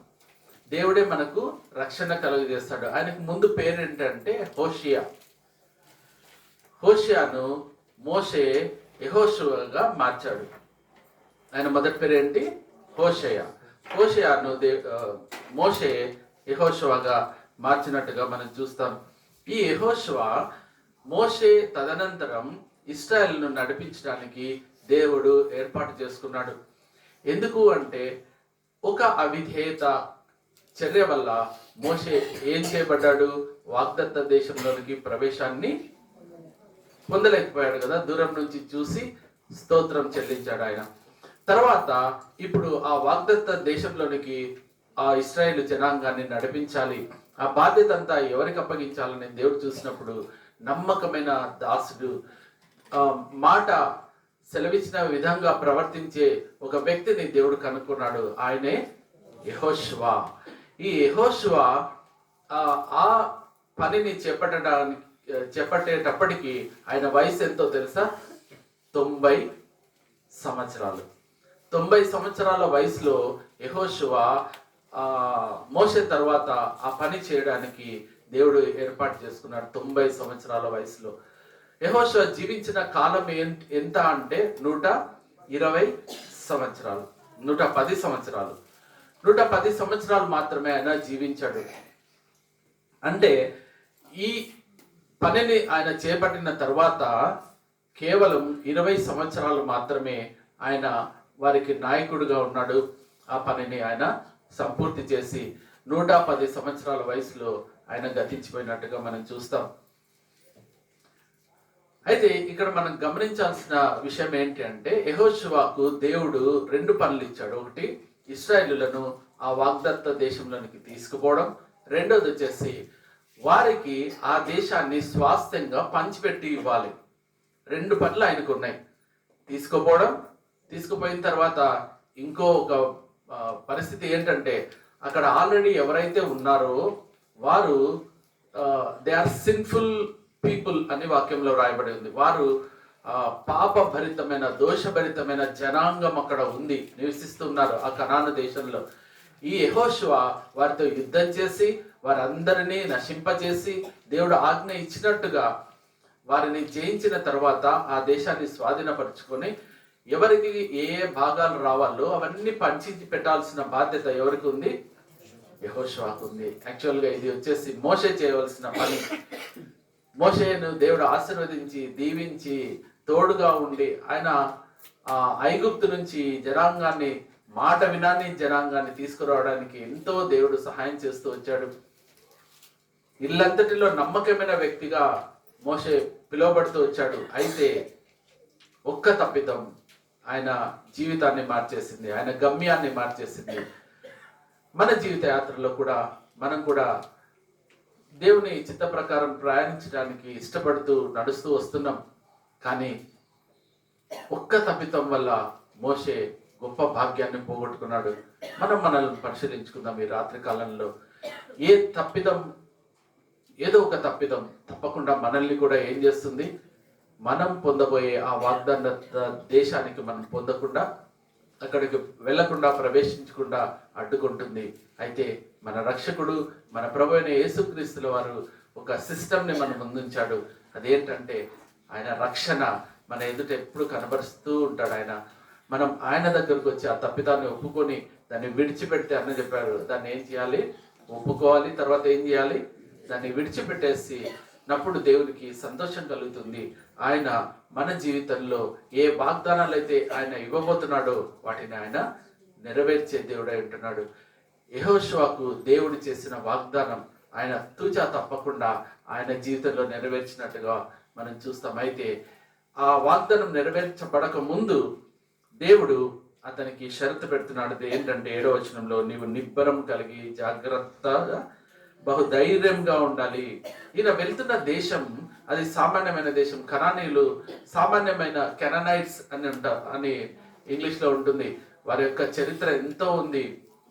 దేవుడే మనకు రక్షణ కలుగజేస్తాడు. ఆయనకు ముందు పేరు ఏంటంటే హోషియా. హోషియాను మోషే యెహోషువగా మార్చాడు. ఆయన మొదటి పేరు ఏంటి? హోషేయ. హోషేయను మోషే యెహోషువగా మార్చినట్టుగా మనం చూస్తాం. ఈ యెహోషువ మోషే తదనంతరం ఇశ్రాయేలును నడిపించడానికి దేవుడు ఏర్పాటు చేసుకున్నాడు. ఎందుకు అంటే, ఒక అవిధేయత చర్య వల్ల మోషే ఏం చేయబడ్డాడు? వాగ్దత్త దేశంలోనికి ప్రవేశాన్ని పొందలేకపోయాడు కదా. దూరం నుంచి చూసి స్తోత్రం చెల్లించాడు ఆయన. తర్వాత ఇప్పుడు ఆ వాగ్దత్త దేశంలోనికి ఆ ఇశ్రాయేలు జనాంగాన్ని నడిపించాలి. ఆ బాధ్యత అంతా ఎవరికి అప్పగించాలని దేవుడు చూసినప్పుడు నమ్మకమైన దాసుడు, మాట సెలవిచ్చిన విధంగా ప్రవర్తించే ఒక వ్యక్తిని దేవుడు కనుక్కున్నాడు. ఆయనే యెహోషువ. ఈ యెహోషువ ఆ పనిని చేపట్టేటప్పటికి ఆయన వయసు ఎంతో తెలుసా? 90 సంవత్సరాలు. 90 సంవత్సరాల వయసులో యెహోషువ మోషే తర్వాత ఆ పని చేయడానికి దేవుడు ఏర్పాటు చేసుకున్నాడు. 90 సంవత్సరాల వయసులో యెహోషువ జీవించిన కాలం ఎంత అంటే 120 సంవత్సరాలు, 110 సంవత్సరాలు. 110 సంవత్సరాలు మాత్రమే ఆయన జీవించాడు. అంటే ఈ పనిని ఆయన చేపట్టిన తర్వాత కేవలం 20 సంవత్సరాలు మాత్రమే ఆయన వారికి నాయకుడిగా ఉన్నాడు. ఆ పనిని ఆయన సంపూర్తి చేసి 110 సంవత్సరాల వయసులో ఆయన గతించిపోయినట్టుగా మనం చూస్తాం. అయితే ఇక్కడ మనం గమనించాల్సిన విషయం ఏంటి అంటే, యెహోషువకు దేవుడు 2 పనులు ఇచ్చాడు. ఒకటి, ఇశ్రాయేలులను ఆ వాగ్దత్త దేశంలోనికి తీసుకుపోవడం. రెండోది వచ్చేసి వారికి ఆ దేశాన్ని స్వాస్థ్యంగా పంచిపెట్టి ఇవ్వాలి. 2 పనులు ఆయనకు ఉన్నాయి. తీసుకుపోయిన తర్వాత ఇంకో ఒక పరిస్థితి ఏంటంటే, అక్కడ ఆల్రెడీ ఎవరైతే ఉన్నారో వారు దే ఆర్ సిన్ఫుల్ పీపుల్ అని వాక్యంలో రాయబడి ఉంది. వారు పాపభరితమైన దోషభరితమైన జనాంగం అక్కడ ఉంది, నివసిస్తున్నారు ఆ కనాను దేశంలో. ఈ యెహోషువ వారితో యుద్ధం చేసి వారందరినీ నశింపజేసి దేవుడు ఆజ్ఞ ఇచ్చినట్టుగా వారిని జయించిన తర్వాత ఆ దేశాన్ని స్వాధీనపరుచుకొని ఎవరికి ఏ ఏ భాగాలు రావాలో అవన్నీ పంచి పెట్టాల్సిన బాధ్యత ఎవరికి ఉంది? యెహోషువకు ఉంది. యాక్చువల్గా ఇది వచ్చేసి మోషే చేయవలసిన పని. మోషేను దేవుడు ఆశీర్వదించి దీవించి తోడుగా ఉండి ఆయన ఐగుప్తు నుంచి జనాంగాన్ని, మాట వినాన్ని జనాంగాన్ని తీసుకురావడానికి ఎంతో దేవుడు సహాయం చేస్తూ వచ్చాడు. ఇల్లంతటిలో నమ్మకమైన వ్యక్తిగా మోషే పిలువబడుతూ వచ్చాడు. అయితే ఒక్క తప్పిదం ఆయన జీవితాన్ని మార్చేసింది, ఆయన గమ్యాన్ని మార్చేసింది. మన జీవిత యాత్రలో కూడా మనం కూడా దేవుని చిత్త ప్రకారం ప్రయాణించడానికి ఇష్టపడుతూ నడుస్తూ వస్తున్నాం. కానీ ఒక్క తప్పిదం వల్ల మోషే గొప్ప భాగ్యాన్ని పోగొట్టుకున్నాడు. మనం మనల్ని పరిశీలించుకుందాం. ఈ రాత్రి కాలంలో ఏదో ఒక తప్పిదం తప్పకుండా మనల్ని కూడా ఏం చేస్తుంది? మనం పొందబోయే ఆ వాగ్దాన దేశానికి మనం పొందకుండా, అక్కడికి వెళ్లకుండా, ప్రవేశించకుండా అడ్డుకుంటుంది. అయితే మన రక్షకుడు, మన ప్రభు అయిన యేసుక్రీస్తుల వారు ఒక సిస్టమ్ని మనం ముందుంచాడు. అదేంటంటే ఆయన రక్షణ మన ఎదుట ఎప్పుడు కనబరుస్తూ ఉంటాడు. మనం ఆయన దగ్గరకు వచ్చి ఆ తప్పిదాన్ని ఒప్పుకొని దాన్ని విడిచిపెడితే అన్న చెప్పారు, దాన్ని ఏం చేయాలి? ఒప్పుకోవాలి. తర్వాత ఏం చేయాలి? దాన్ని విడిచిపెట్టేసి నప్పుడు దేవునికి సంతోషం కలుగుతుంది. ఆయన మన జీవితంలో ఏ వాగ్దానాలు అయితే ఆయన ఇవ్వబోతున్నాడో వాటిని ఆయన నెరవేర్చే దేవుడై ఉంటున్నాడు. యెహోషువకు దేవుడు చేసిన వాగ్దానం ఆయన తూచా తప్పకుండా ఆయన జీవితంలో నెరవేర్చినట్టుగా మనం చూస్తాం. అయితే ఆ వాగ్దానం నెరవేర్చబడక ముందు దేవుడు అతనికి షరతు పెడుతున్నాడు. ఏంటంటే 7వ వచనంలో, నీవు నిబ్బరం కలిగి జాగ్రత్తగా బహుధైర్యంగా ఉండాలి. ఈయన వెళ్తున్న దేశం అది సామాన్యమైన దేశం. కనానీయులు సామాన్యమైన కెననైట్స్ అని ఇంగ్లీష్లో ఉంటుంది. వారి యొక్క చరిత్ర ఎంతో ఉంది.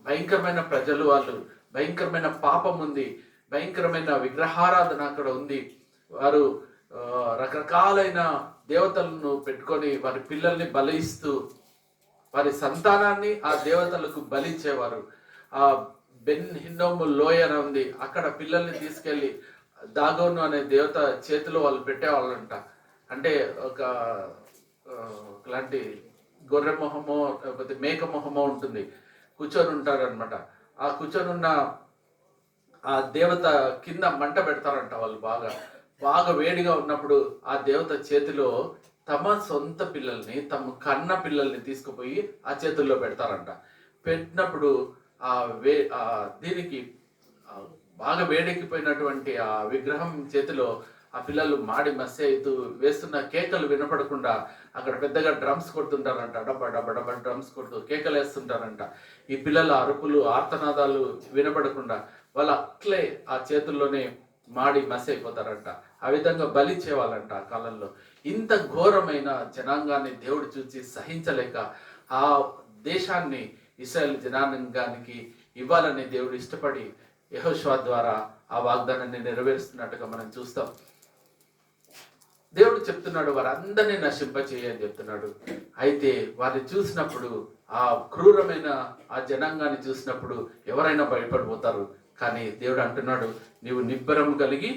భయంకరమైన ప్రజలు వాళ్ళు, భయంకరమైన పాపం ఉంది, భయంకరమైన విగ్రహారాధన అక్కడ ఉంది. వారు రకరకాలైన దేవతలను పెట్టుకొని వారి పిల్లల్ని బలిస్తూ వారి సంతానాన్ని ఆ దేవతలకు బలిచ్చేవారు. ఆ బెన్ హిన్నోము లోయ అని ఉంది, అక్కడ పిల్లల్ని తీసుకెళ్లి దాగోను అనే దేవత చేతిలో వాళ్ళు పెట్టేవాళ్ళంట. అంటే ఒకలాంటి గొర్రె మొహమో లేకపోతే మేక మొహమో ఉంటుంది, కూర్చొని ఉంటారు అనమాట. ఆ కూర్చొని ఉన్న ఆ దేవత కింద మంట పెడతారంట. వాళ్ళు బాగా వేడిగా ఉన్నప్పుడు ఆ దేవత చేతిలో తమ సొంత పిల్లల్ని, తమ కన్న పిల్లల్ని తీసుకుపోయి ఆ చేతుల్లో పెడతారంట. పెట్టినప్పుడు దీనికి బాగా వేడెక్కిపోయినటువంటి ఆ విగ్రహం చేతిలో ఆ పిల్లలు మాడి మస్సి అవుతూ వేస్తున్న కేకలు వినపడకుండా అక్కడ పెద్దగా డ్రమ్స్ కొడుతుంటారంట, డబ్బా డబ్బా డబ్బా డ్రమ్స్ కొడుతూ కేకలు వేస్తుంటారంట. ఈ పిల్లల అరుపులు ఆర్తనాదాలు వినపడకుండా వాళ్ళు అట్లే ఆ చేతుల్లోనే మాడి మసి అయిపోతారంట. ఆ విధంగా బలిచ్చేవాళ్ళంట ఆ కాలంలో. ఇంత ఘోరమైన జనాంగాన్ని దేవుడు చూసి సహించలేక ఆ దేశాన్ని ఇశ్రాయేల్ జనాంగానికి ఇవ్వాలని దేవుడు ఇష్టపడి యెహోషువ ద్వారా ఆ వాగ్దానాన్ని నెరవేరుస్తున్నట్టుగా మనం చూస్తాం. దేవుడు చెప్తున్నాడు వారందరినీ నశింపచేయని చెప్తున్నాడు. అయితే వారిని చూసినప్పుడు, ఆ క్రూరమైన ఆ జనాంగాన్ని చూసినప్పుడు ఎవరైనా భయపడిపోతారు. కానీ దేవుడు అంటున్నాడు, నీవు నిబ్బరం కలిగి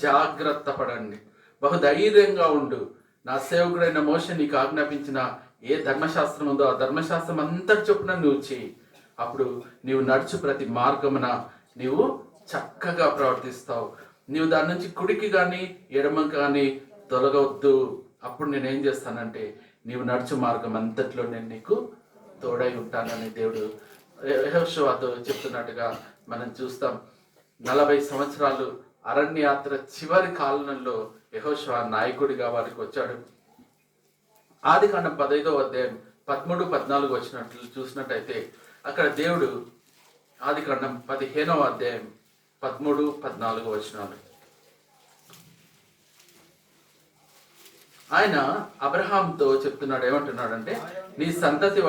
జాగ్రత్త పడండి, బహుధైర్యంగా ఉండు. నా సేవకుడైన మోషే నీకు ఆజ్ఞాపించిన ఏ ధర్మశాస్త్రం ఉందో ఆ ధర్మశాస్త్రం అంతటి చొప్పున నువ్వు చేయి. అప్పుడు నీవు నడుచు ప్రతి మార్గమున నీవు చక్కగా ప్రవర్తిస్తావు. నీవు దాని నుంచి కుడికి కానీ ఎడమకి కానీ తొలగవద్దు. అప్పుడు నేనేం చేస్తానంటే నీవు నడుచు మార్గం అంతట్లో నేను నీకు తోడై ఉంటానని దేవుడు యెహోషువతో చెప్తున్నట్టుగా మనం చూస్తాం. 40 సంవత్సరాలు అరణ్యయాత్ర చివరి కాలంలో యెహోషువ నాయకుడిగా వారికి వచ్చాడు. ఆదికాండం 15వ అధ్యాయం 13-14 వచ్చినట్లు చూసినట్టయితే అక్కడ దేవుడు ఆదికాండం 15వ అధ్యాయం 13-14 వచనాలు ఆయన అబ్రహాంతో చెప్తున్నాడు. ఏమంటున్నాడంటే నీ సంతతి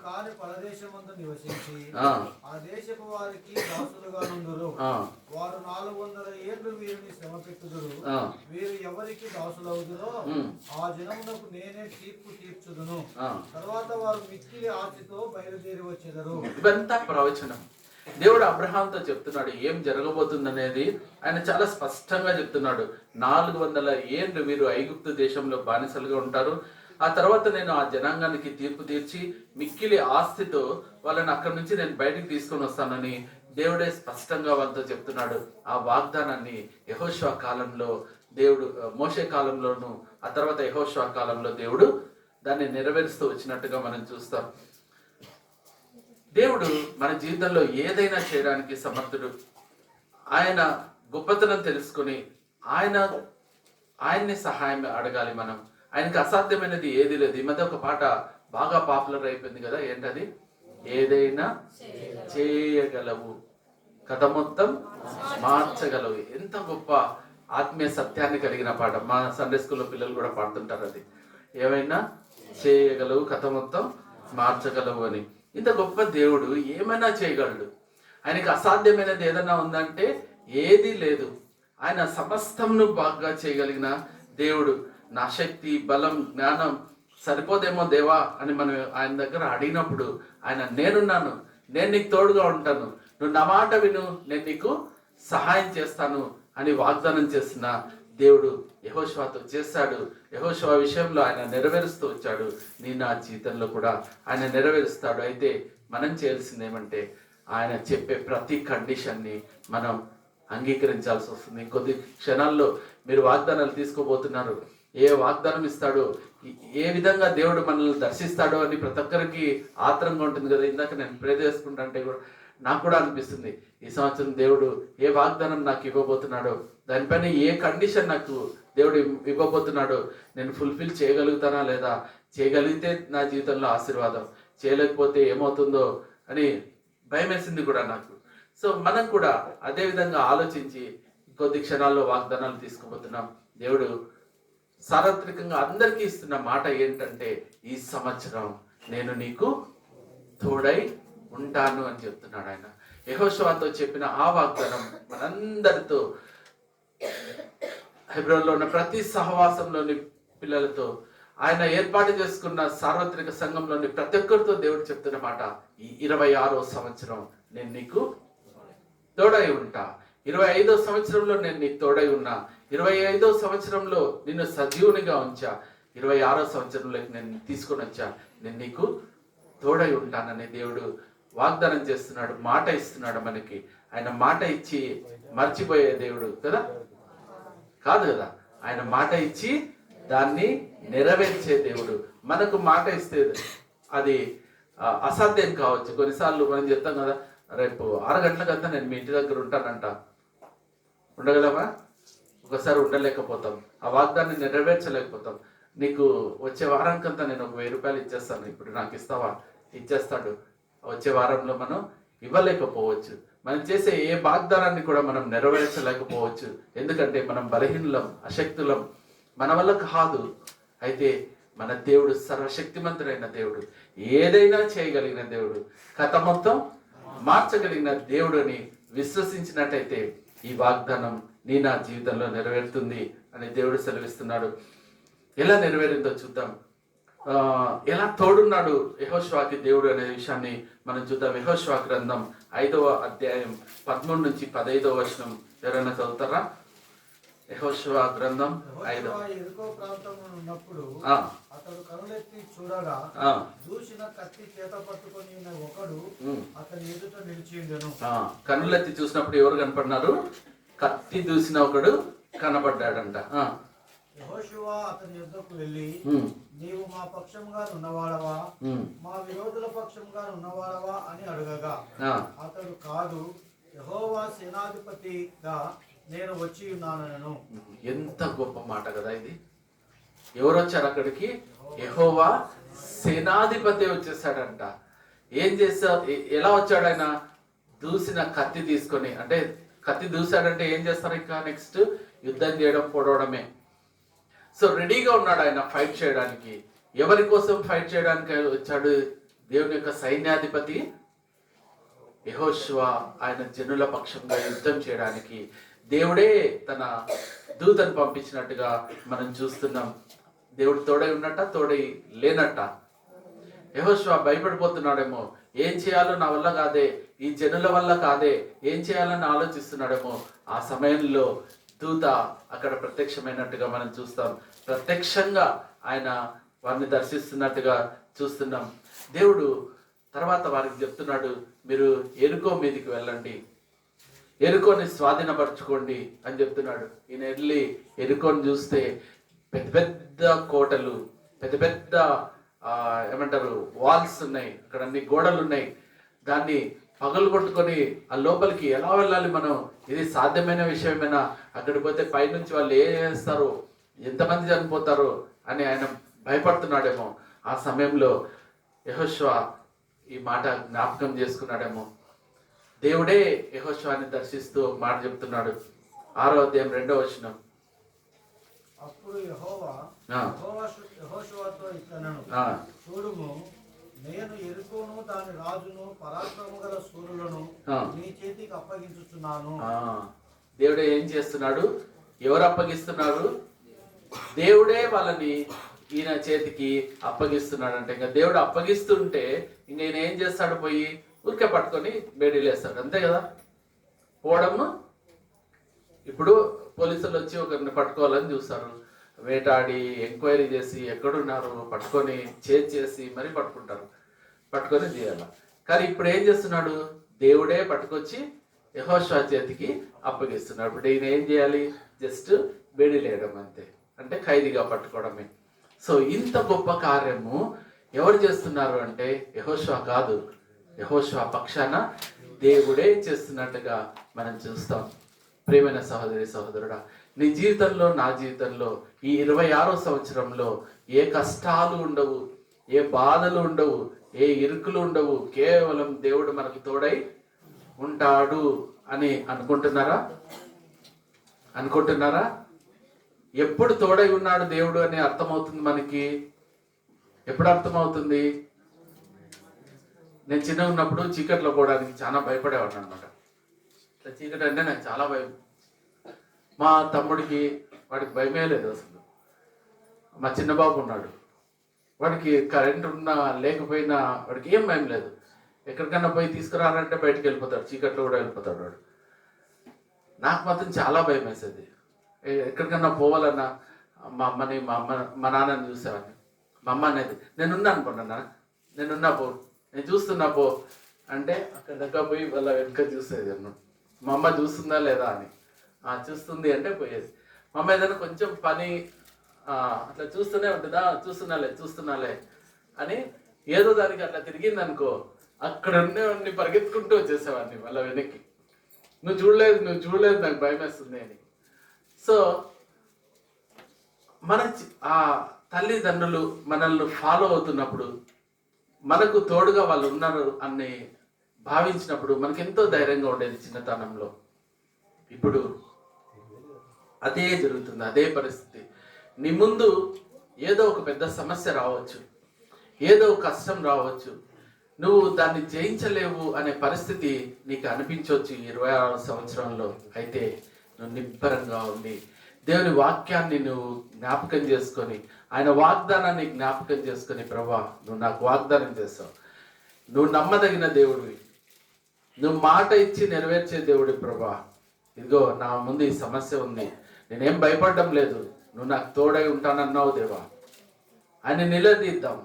కాని పరదేశమందు నివసించి ఆ దేశపు వారికి దాసులుగా నుండురు. వారు 400 ఏళ్ళు వీరిని శ్రమ పెట్టుదురు. వీరు ఎవరికి దాసులవుదురో ఆ జనమునకు నేనే తీర్పు తీర్చుదును. తర్వాత వారు మిక్కిలి ఆశతో బయలుదేరి వచ్చేదరు. ఇవంతా ప్రవచనం. దేవుడు అబ్రహాంతో చెప్తున్నాడు ఏం జరగబోతుందనేది ఆయన చాలా స్పష్టంగా చెప్తున్నాడు. 400 ఏళ్ళు వీరు ఐగుప్తు దేశంలో బానిసలుగా ఉంటారు. ఆ తర్వాత నేను ఆ జనాంగానికి తీర్పు తీర్చి మిక్కిలి ఆస్తితో వాళ్ళని అక్కడి నుంచి నేను బయటికి తీసుకొని వస్తానని దేవుడే స్పష్టంగా వాళ్ళతో చెప్తున్నాడు. ఆ వాగ్దానాన్ని యెహోషువ కాలంలో దేవుడు, మోషే కాలంలోను ఆ తర్వాత యెహోషువ కాలంలో దేవుడు దాన్ని నెరవేరుస్తూ వచ్చినట్టుగా మనం చూస్తాం. దేవుడు మన జీవితంలో ఏదైనా చేయడానికి సమర్థుడు. ఆయన గొప్పతనం తెలుసుకుని ఆయన్ని సహాయం అడగాలి మనం. ఆయనకి అసాధ్యమైనది ఏది లేదు. ఈ మధ్య ఒక పాట బాగా పాపులర్ అయిపోయింది కదా, ఏంటది? ఏదైనా చేయగలవు, కథ మొత్తం మార్చగలవు. ఎంత గొప్ప ఆత్మీయ సత్యాన్ని కలిగిన పాట. మా సండే స్కూల్లో పిల్లలు కూడా పాడుతుంటారు అది. ఏమైనా చేయగలవు, కథ మొత్తం మార్చగలవు అని. ఇంత గొప్ప దేవుడు ఏమైనా చేయగలడు. ఆయనకి అసాధ్యమైనది ఏదైనా ఉందంటే ఏది లేదు. ఆయన సమస్తంను బాగా చేయగలిగిన దేవుడు. నా శక్తి, బలం, జ్ఞానం సరిపోదేమో దేవా అని మనం ఆయన దగ్గర అడిగినప్పుడు ఆయన నేనున్నాను, నేను నీకు తోడుగా ఉంటాను, నువ్వు నా మాట విను, నేను నీకు సహాయం చేస్తాను అని వాగ్దానం చేసిన దేవుడు యెహోషువతో చేశాడు. యెహోషువ విషయంలో ఆయన నెరవేరుస్తూ వచ్చాడు. నా జీవితంలో కూడా ఆయన నెరవేరుస్తాడు. అయితే మనం చేయాల్సింది ఏమంటే ఆయన చెప్పే ప్రతి కండిషన్ని మనం అంగీకరించాల్సి వస్తుంది. కొద్ది క్షణాల్లో మీరు వాగ్దానాలు తీసుకోబోతున్నారు. ఏ వాగ్దానం ఇస్తాడో, ఏ విధంగా దేవుడు మనల్ని దర్శిస్తాడో అని ప్రతి ఒక్కరికి ఆత్రంగా ఉంటుంది కదా. ఇందాక నేను ప్రే చేసుకుంటా అంటే కూడా నాకు కూడా అనిపిస్తుంది, ఈ సంవత్సరం దేవుడు ఏ వాగ్దానం నాకు ఇవ్వబోతున్నాడో, దానిపైన ఏ కండిషన్ నాకు దేవుడు ఇవ్వబోతున్నాడో నేను ఫుల్ఫిల్ చేయగలుగుతానా లేదా, చేయగలిగితే నా జీవితంలో ఆశీర్వాదం, చేయలేకపోతే ఏమవుతుందో అని భయం వేసింది కూడా నాకు. సో మనం కూడా అదే విధంగా ఆలోచించి కొద్ది క్షణాల్లో వాగ్దానాలు తీసుకోబోతున్నాం. దేవుడు సార్వత్రికంగా అందరికీ ఇస్తున్న మాట ఏంటంటే ఈ సంవత్సరం నేను నీకు తోడై ఉంటాను అని చెప్తున్నాడు ఆయన. యెహోషువతో చెప్పిన ఆ వాగ్దానం మనందరితో, హెబ్రోన్లో ఉన్న ప్రతి సహవాసంలోని పిల్లలతో, ఆయన ఏర్పాటు చేసుకున్న సార్వత్రిక సంఘంలోని ప్రతి ఒక్కరితో దేవుడు చెప్తున్న మాట, ఈ 26వ సంవత్సరం నేను నీకు తోడై ఉంటా. 25వ సంవత్సరంలో నేను నీకు తోడై ఉన్నా. 25వ సంవత్సరంలో నిన్ను సజీవునిగా ఉంచా. 26వ సంవత్సరంలోకి నేను తీసుకొని వచ్చా. నేను నీకు తోడై ఉంటానని దేవుడు వాగ్దానం చేస్తున్నాడు, మాట ఇస్తున్నాడు మనకి. ఆయన మాట ఇచ్చి మర్చిపోయే దేవుడు కదా కాదు కదా. ఆయన మాట ఇచ్చి దాన్ని నెరవేర్చే దేవుడు. మనకు మాట ఇస్తే అది అసాధ్యం కావచ్చు. కొన్నిసార్లు మనం చెప్తాం కదా, రేపు 6 గంటలకంతా నేను మీ ఇంటి దగ్గర ఉంటానంట. ఉండగలమా? ఒకసారి ఉండలేకపోతాం, ఆ వాగ్దాన్ని నెరవేర్చలేకపోతాం. నీకు వచ్చే వారానికంతా నేను ఒక 1000 రూపాయలు ఇచ్చేస్తాను, ఇప్పుడు నాకు ఇస్తావా? ఇచ్చేస్తాడు. వచ్చే వారంలో మనం ఇవ్వలేకపోవచ్చు. మనం చేసే ఏ వాగ్దానాన్ని కూడా మనం నెరవేర్చలేకపోవచ్చు. ఎందుకంటే మనం బలహీనులం, అశక్తులం, మన వల్ల కాదు. అయితే మన దేవుడు సర్వశక్తిమంతుడైన దేవుడు, ఏదైనా చేయగలిగిన దేవుడు, కథ మొత్తం మార్చగలిగిన దేవుడు అని విశ్వసించినట్టయితే ఈ వాగ్దానం నా జీవితంలో నెరవేరుతుంది అని దేవుడు సెలవిస్తున్నాడు. ఎలా నెరవేరిందో చూద్దాం. ఎలా తోడున్నాడు యెహోషువకి దేవుడు అనే విషయాన్ని మనం చూద్దాం. యెహోషువ గ్రంథం 5వ అధ్యాయం 13 నుంచి 15వ వచనం ఎవరైనా చదువుతారా? యెహోషువ గ్రంథం 5. ఎరుకో ప్రాంతంలో ఉన్నప్పుడు అతడు కనులెత్తి చూడగా దూసిన కత్తి చేత పట్టుకొని ఒకడు అతని ఎదుట నిలిచిండెను. కనులెత్తి చూసినప్పుడు ఎవరు కనపడినారు? కత్తి దూసిన ఒకడు కనబడ్డాడంట. యెహోషువ అతని యుద్ధకు వెళ్ళి, నీవు మా పక్షంగా ఉన్నవాడవా, మా విరోధుల పక్షంగా ఉన్నవాడవా అని అడగగా అతడు, కాదు, యెహోవా సేనాధిపతిగా నేను వచ్చి ఉన్నాను. ఎంత గొప్ప మాట కదా ఇది! ఎవరు వచ్చారు అక్కడికి? యెహోవా సేనాధిపతి వచ్చేసాడంట. ఏం చేశాడు? ఎలా వచ్చాడు ఆయన? దూసిన కత్తి తీసుకొని. అంటే కత్తి దూసాడంటే ఏం చేస్తారు? ఇంకా నెక్స్ట్ యుద్ధం చేయడం, పొడవడమే. సో రెడీగా ఉన్నాడు ఆయన ఫైట్ చేయడానికి. ఎవరి కోసం ఫైట్ చేయడానికి వచ్చాడు? దేవుని యొక్క సైన్యాధిపతి యెహోషువ ఆయన జనుల పక్షంగా యుద్ధం చేయడానికి దేవుడే తన దూతను పంపించినట్టుగా మనం చూస్తున్నాం. దేవుడు తోడై ఉన్నట్ట, తోడై లేనట్ట. యెహోషువ భయపడిపోతున్నాడేమో, ఏం చేయాలో నా వల్ల కాదే, ఈ జనుల వల్ల కాదే, ఏం చేయాలని ఆలోచిస్తున్నాడేమో. ఆ సమయంలో దూత అక్కడ ప్రత్యక్షమైనట్టుగా మనం చూస్తాం. ప్రత్యక్షంగా ఆయన వారిని దర్శిస్తున్నట్టుగా చూస్తున్నాం. దేవుడు తర్వాత వారికి చెప్తున్నాడు, మీరు ఎరుకో మీదికి వెళ్ళండి, ఎరుకోని స్వాధీనపరచుకోండి అని చెప్తున్నాడు. ఈయన వెళ్ళి ఎరుకోని చూస్తే పెద్ద పెద్ద కోటలు, పెద్ద పెద్ద ఏమంటారు వాల్స్ ఉన్నాయి, అక్కడ అన్ని గోడలు ఉన్నాయి. దాన్ని పగలు కొట్టుకొని ఆ లోపలికి ఎలా వెళ్ళాలి మనం? ఇది సాధ్యమైన విషయమేనా? అక్కడికి పోతే పైనుంచి వాళ్ళు ఏం చేస్తారు, ఎంతమంది చనిపోతారు అని ఆయన భయపడుతున్నాడేమో. ఆ సమయంలో యెహోషువ ఈ మాట జ్ఞాపకం చేసుకున్నాడేమో. దేవుడే యెహోషువని దర్శిస్తూ మాట చెప్తున్నాడు. 6వ అధ్యాయం 2వ వచనం. అప్పుడు యెహోవా యెహోషువతో ఇట్లనెను, చూడుము, నేను ఎరుకోను దాని రాజును పరాక్రమము గల శూరులను నీ చేతికి అప్పగించుచున్నాను. దేవుడే ఏం చేస్తున్నాడు? ఎవరు అప్పగిస్తున్నారు? దేవుడే వాళ్ళని ఈయన చేతికి అప్పగిస్తున్నాడు. అంటే ఇంకా దేవుడు అప్పగిస్తుంటే ఇంక ఈయన ఏం చేస్తాడు? పోయి ఊరికే పట్టుకొని బేడీలేస్తాడు, అంతే కదా. పోవడము. ఇప్పుడు పోలీసులు వచ్చి ఒకరిని పట్టుకోవాలని చూస్తారు, వేటాడి ఎంక్వైరీ చేసి ఎక్కడున్నారు పట్టుకొని చేసి మరీ పట్టుకుంటారు, పట్టుకొని తీయాల. కానీ ఇప్పుడు ఏం చేస్తున్నాడు? దేవుడే పట్టుకొచ్చి యెహోషువ చేతికి అప్పగిస్తున్నాడు. ఇప్పుడు ఈయన ఏం చేయాలి? జస్ట్ బేడీలేయడం అంతే, అంటే ఖైదీగా పట్టుకోవడమే. సో ఇంత గొప్ప కార్యము ఎవరు చేస్తున్నారు అంటే యెహోషువ కాదు, యెహోషువ పక్షాన దేవుడే చేస్తున్నట్టుగా మనం చూస్తాం. ప్రియమైన సహోదరి సహోదరుడా, నీ జీవితంలో, నా జీవితంలో ఈ 26వ సంవత్సరంలో ఏ కష్టాలు ఉండవు, ఏ బాధలు ఉండవు, ఏ ఇరుకులు ఉండవు. కేవలం దేవుడు మనకు తోడై ఉంటాడు అని అనుకుంటున్నారా? ఎప్పుడు తోడై ఉన్నాడు దేవుడు అని అర్థమవుతుంది మనకి. ఎప్పుడు అర్థమవుతుంది? నేను చిన్నగా ఉన్నప్పుడు చీకట్లో పోవడానికి చాలా భయపడేవాడిని అనమాట. ఇట్లా చీకటి అంటే నాకు చాలా భయం. మా తమ్ముడికి, వాడికి భయమే లేదు అసలు. మా చిన్న బాబు ఉన్నాడు, వాడికి కరెంట్ ఉన్నా లేకపోయినా వాడికి ఏం భయం లేదు. ఎక్కడికన్నా పోయి తీసుకురాలంటే బయటకు వెళ్ళిపోతాడు, చీకట్లో కూడా వెళ్ళిపోతాడు వాడు. నాకు మాత్రం చాలా భయం వేసేది. ఎక్కడికన్నా పోవాలన్నా మా నాన్నని చూసేవాడిని. మా అమ్మ అనేది, నేనున్నా అనుకున్నా, నేనున్నా పో, నేను చూస్తున్నా పో అంటే అక్కడ దగ్గర పోయి వాళ్ళ వెనుక చూసేది అన్నాడు. మా అమ్మ చూస్తుందా లేదా అని. చూస్తుంది అంటే పోయేది. మా అమ్మ ఏదైనా కొంచెం పని అట్లా చూస్తూనే ఉంటుందా, చూస్తున్నాలే అని ఏదో దానికి అట్లా తిరిగింది అనుకో, అక్కడ ఉన్నవాడిని పరిగెత్తుకుంటూ వచ్చేసేవాడిని మళ్ళీ వెనక్కి. నువ్వు చూడలేదు నాకు భయం వేస్తుంది అని. సో ఆ తల్లిదండ్రులు మనల్ని ఫాలో అవుతున్నప్పుడు, మనకు తోడుగా వాళ్ళు ఉన్నారు అని భావించినప్పుడు మనకి ఎంతో ధైర్యంగా ఉండేది చిన్నతనంలో. ఇప్పుడు అదే జరుగుతుంది, అదే పరిస్థితి. నీ ముందు ఏదో ఒక పెద్ద సమస్య రావచ్చు, ఏదో కష్టం రావచ్చు, నువ్వు దాన్ని జయించలేవు అనే పరిస్థితి నీకు అనిపించవచ్చు 26వ సంవత్సరంలో. అయితే నువ్వు నిబ్బరంగా ఉండి దేవుని వాక్యాన్ని నువ్వు జ్ఞాపకం చేసుకొని, ఆయన వాగ్దానాన్ని జ్ఞాపకం చేసుకొని, ప్రభా నువ్వు నాకు వాగ్దానం చేస్తావు, నువ్వు నమ్మదగిన దేవుడివి, నువ్వు మాట ఇచ్చి నెరవేర్చే దేవుడి ప్రభా, ఇదిగో నా ముందు ఈ సమస్య ఉంది, నేనేం భయపడడం లేదు, నువ్వు నాకు తోడై ఉంటానన్నావు దేవా. ఆయన్ని నిలదీద్దాం,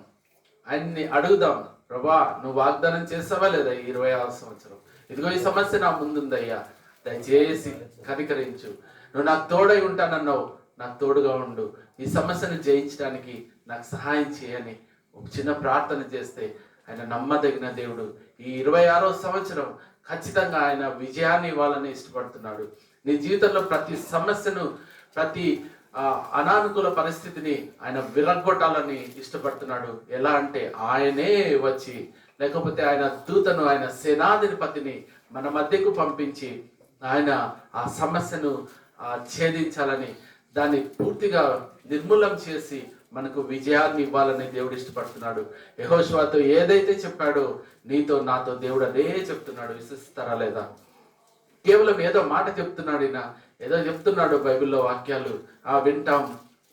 ఆయన్ని అడుగుదాం, ప్రభా నువ్వు వాగ్దానం చేస్తావా లేదా 26వ సంవత్సరం, ఇదిగో ఈ సమస్య నా ముందుందయ్యా, దయచేసి కనికరించు, నువ్వు నాకు తోడై ఉంటానన్నావు, నాకు తోడుగా ఉండు, ఈ సమస్యను జయించడానికి నాకు సహాయం చేయని ఒక చిన్న ప్రార్థన చేస్తే ఆయన నమ్మదగిన దేవుడు. ఈ 26వ సంవత్సరం ఖచ్చితంగా ఆయన విజయాన్ని ఇవ్వాలని ఇష్టపడుతున్నాడు. నీ జీవితంలో ప్రతి సమస్యను, ప్రతి అనానుకూల పరిస్థితిని ఆయన విరగొట్టాలని ఇష్టపడుతున్నాడు. ఎలా అంటే ఆయనే వచ్చి, లేకపోతే ఆయన దూతను, ఆయన సేనాధిపతిని మన మధ్యకు పంపించి ఆయన ఆ సమస్యను ఛేదించాలని, దాన్ని పూర్తిగా నిర్మూలం చేసి మనకు విజయాన్ని ఇవ్వాలని దేవుడు ఇష్టపడుతున్నాడు. యెహోషువతో ఏదైతే చెప్పాడో నీతో నాతో దేవుడు అదే చెప్తున్నాడు. విశ్వసిస్తారా లేదా? కేవలం ఏదో మాట చెప్తున్నాడు, ఈయన ఏదో చెప్తున్నాడు బైబిల్లో వాక్యాలు వింటాం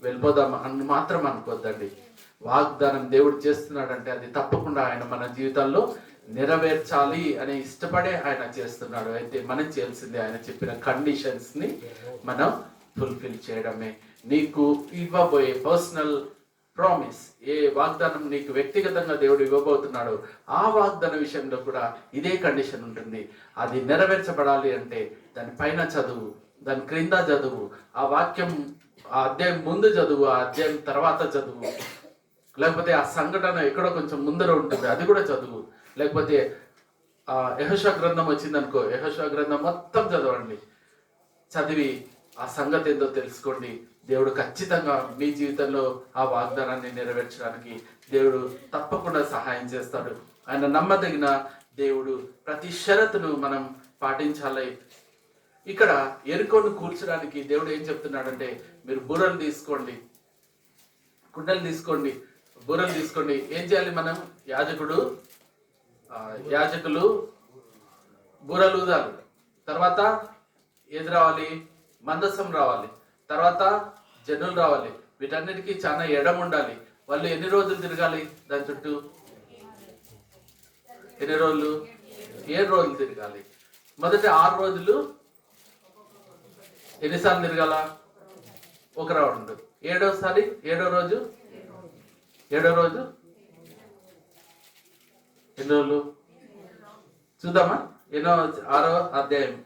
వెళ్ళిపోదాం అని మాత్రం అనుకోద్దండి. వాగ్దానం దేవుడు చేస్తున్నాడంటే అది తప్పకుండా ఆయన మన జీవితాల్లో నెరవేర్చాలి అని ఇష్టపడే ఆయన చేస్తున్నాడు. అయితే మనం చేయాల్సింది ఆయన చెప్పిన కండిషన్స్ ని మనం ఫుల్ఫిల్ చేయడమే. నీకు ఇవ్వబోయే పర్సనల్ ప్రామిస్, ఏ వాగ్దానం నీకు వ్యక్తిగతంగా దేవుడు ఇవ్వబోతున్నాడో ఆ వాగ్దాన విషయంలో కూడా ఇదే కండిషన్ ఉంటుంది. అది నెరవేర్చబడాలి అంటే దాని పైన చదువు, దాని క్రింద చదువు, ఆ వాక్యం ఆ అధ్యాయం ముందు చదువు, ఆ అధ్యాయం తర్వాత చదువు, లేకపోతే ఆ సంఘటన ఎక్కడో కొంచెం ముందర ఉంటుంది అది కూడా చదువు, లేకపోతే యెహోషువ గ్రంథం వచ్చిందనుకో, యెహోషువ గ్రంథం మొత్తం చదవండి. చదివి ఆ సంగతి ఏందో తెలుసుకోండి. దేవుడు ఖచ్చితంగా మీ జీవితంలో ఆ వాగ్దానాన్ని నెరవేర్చడానికి దేవుడు తప్పకుండా సహాయం చేస్తాడు. ఆయన నమ్మదగిన దేవుడు. ప్రతి షరతును మనం పాటించాలి. ఇక్కడ ఎరుకోను కూర్చడానికి దేవుడు ఏం చెప్తున్నాడంటే, మీరు బూరలు తీసుకోండి, కుండలు తీసుకోండి, బూరలు తీసుకోండి. ఏం చేయాలి మనం? యాజకులు బూరలు ఊదాలి. తర్వాత ఏది రావాలి? మందసం రావాలి. తర్వాత జనులు రావాలి. వీటన్నిటికీ చాలా ఎడం ఉండాలి. వాళ్ళు ఎన్ని రోజులు తిరగాలి దాని చుట్టూ? ఎన్ని రోజులు? 7 రోజులు తిరగాలి. మొదటి 6 రోజులు ఎన్నిసార్లు తిరగాల? ఒక రౌండ్. ఏడో రోజు ఎన్ని రోజులు చూద్దామా? 6వ అధ్యాయం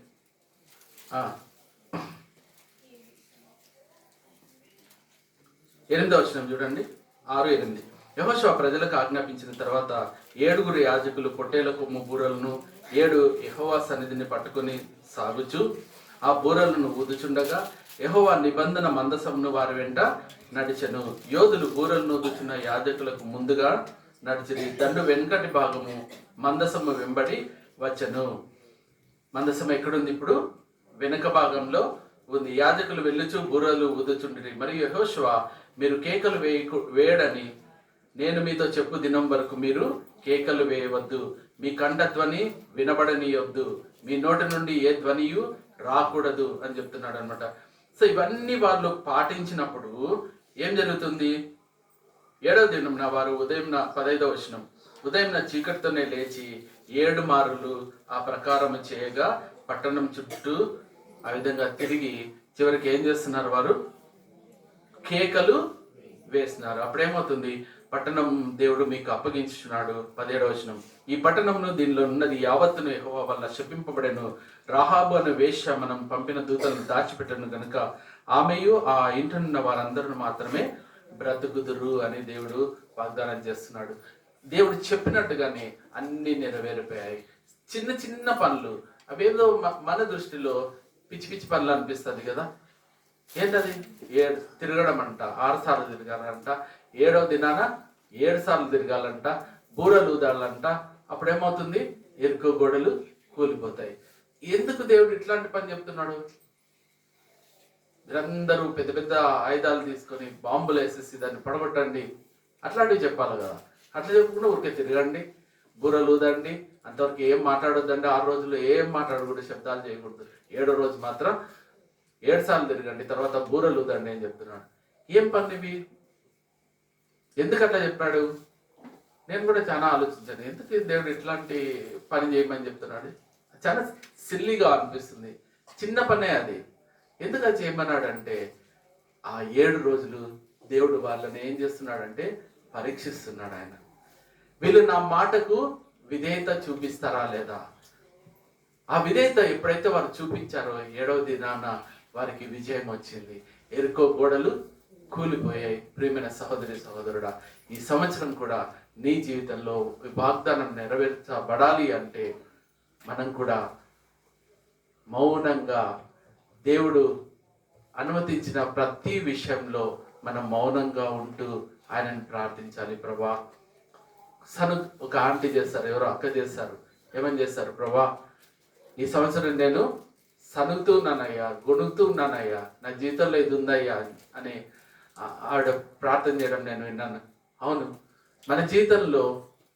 8వ వచనం చూడండి. 6:8. యెహోషువ ప్రజలకు ఆజ్ఞాపించిన తర్వాత 7 యాజకులు పొట్టేల కొమ్ము బూరలను 7 యెహోవా సన్నిధిని పట్టుకొని సాగుచు ఆ బూరలను ఊదుచుండగా యెహోవా నిబంధన మందసమును వారి వెంట నడిచెను. యోధులు బూరలను ఊదుచున్న యాజకులకు ముందుగా నడిచిరి. దండు వెనుకటి భాగము మందసము వెంబడి వచ్చెను. మందసం ఎక్కడుంది ఇప్పుడు? వెనుక భాగంలో ఉంది. యాజకులు వెళ్ళుచు బూరలు ఊదుచుండిరి. మరియు యెహోషువ, మీరు కేకలు వేయడని నేను మీతో చెప్పు దినం వరకు మీరు కేకలు వేయవద్దు, మీ కంఠధ్వని వినబడనీయొద్దు, మీ నోటి నుండి ఏ ధ్వనియు రాకూడదు అని చెప్తున్నాడు అనమాట. సో ఇవన్నీ వాళ్ళు పాటించినప్పుడు ఏం జరుగుతుంది? 7వ దినం వారు ఉదయం 15వ వచనం, ఉదయం చీకటితోనే లేచి 7 మారులు ఆ ప్రకారం చేయగా పట్టణం చుట్టూ ఆ విధంగా తిరిగి చివరికి ఏం చేస్తున్నారు? వారు కేకలు వేస్తున్నారు. అప్పుడేమవుతుంది? పట్టణం దేవుడు మీకు అప్పగించున్నాడు. 17వ వచనం, ఈ పట్టణంను దీనిలో ఉన్నది యావత్తును యెహోవా వల్ల శపింపబడెను. రాహాబు అనే వేశ్య మనం పంపిన దూతలను దాచిపెట్టను గనుక ఆమెయు ఆ ఇంటనున్న వారందరూ మాత్రమే బ్రతుకుదురు అని దేవుడు వాగ్దానం చేస్తున్నాడు. దేవుడు చెప్పినట్టుగానే అన్ని నెరవేరిపోయాయి. చిన్న చిన్న పనులు అవేదో మన దృష్టిలో పిచ్చి పిచ్చి పనులు అనిపిస్తుంది కదా. ఏంటది? తిరగడం అంట, 6 సార్లు తిరగాలంట, 7వ దినాన 7 సార్లు తిరగాలంట, బూరలు ఊదాలంట. అప్పుడేమవుతుంది? ఎరుకో గోడలు కూలిపోతాయి. ఎందుకు దేవుడు ఇట్లాంటి పని చెప్తున్నాడు? మీరందరూ పెద్ద పెద్ద ఆయుధాలు తీసుకొని బాంబులు వేసేసి దాన్ని పడగొట్టండి అట్లాంటివి చెప్పాలి కదా. అట్లా చెప్పకుండా ఊరికే తిరగండి, బూరలు ఊదండి, అంతవరకు ఏం మాట్లాడొద్దండి. 6 రోజులు ఏం మాట్లాడకూడదు, శబ్దాలు చేయకూడదు. 7వ రోజు మాత్రం 7 సార్లు తిరగండి, తర్వాత బూరలు ఊదండి అని చెప్తున్నాడు. ఏం పని ఇవి? ఎందుకు అట్లా చెప్పాడు? నేను కూడా చాలా ఆలోచించాను, ఎందుకు దేవుడు ఇట్లాంటి పని చేయమని చెప్తున్నాడు. చాలా సిల్లీగా అనిపిస్తుంది. చిన్న పనే అది. ఎందుకు అది చేయమన్నాడంటే, ఆ 7 రోజులు దేవుడు వాళ్ళని ఏం చేస్తున్నాడంటే పరీక్షిస్తున్నాడు. ఆయన వీళ్ళు నా మాటకు విధేయత చూపిస్తారా లేదా? ఆ విధేయత ఎప్పుడైతే వారు చూపించారో 7వ దినాన వారికి విజయం వచ్చింది. ఎరుకో గోడలు కూలిపోయాయి. ప్రియమైన సహోదరి సహోదరుడా, ఈ సంవత్సరం కూడా నీ జీవితంలో వాగ్దానం నెరవేర్చబడాలి అంటే మనం కూడా మౌనంగా, దేవుడు అనుమతించిన ప్రతి విషయంలో మనం మౌనంగా ఉంటూ ఆయనను ప్రార్థించాలి. ప్రభా, ఒక ఆంటీ చేస్తారు, ఎవరో అక్క చేస్తారు, ఏమని చేస్తారు? ప్రభా, ఈ సంవత్సరం నేను సనుగుతూ ఉన్నానయ్యా, గొణుగుతూ ఉన్నానయ్యా, నా జీవితంలో ఇది ఉందయ్యా అని ఆవిడ ప్రార్థన చేయడం నేను విన్నాను. అవును, మన జీవితంలో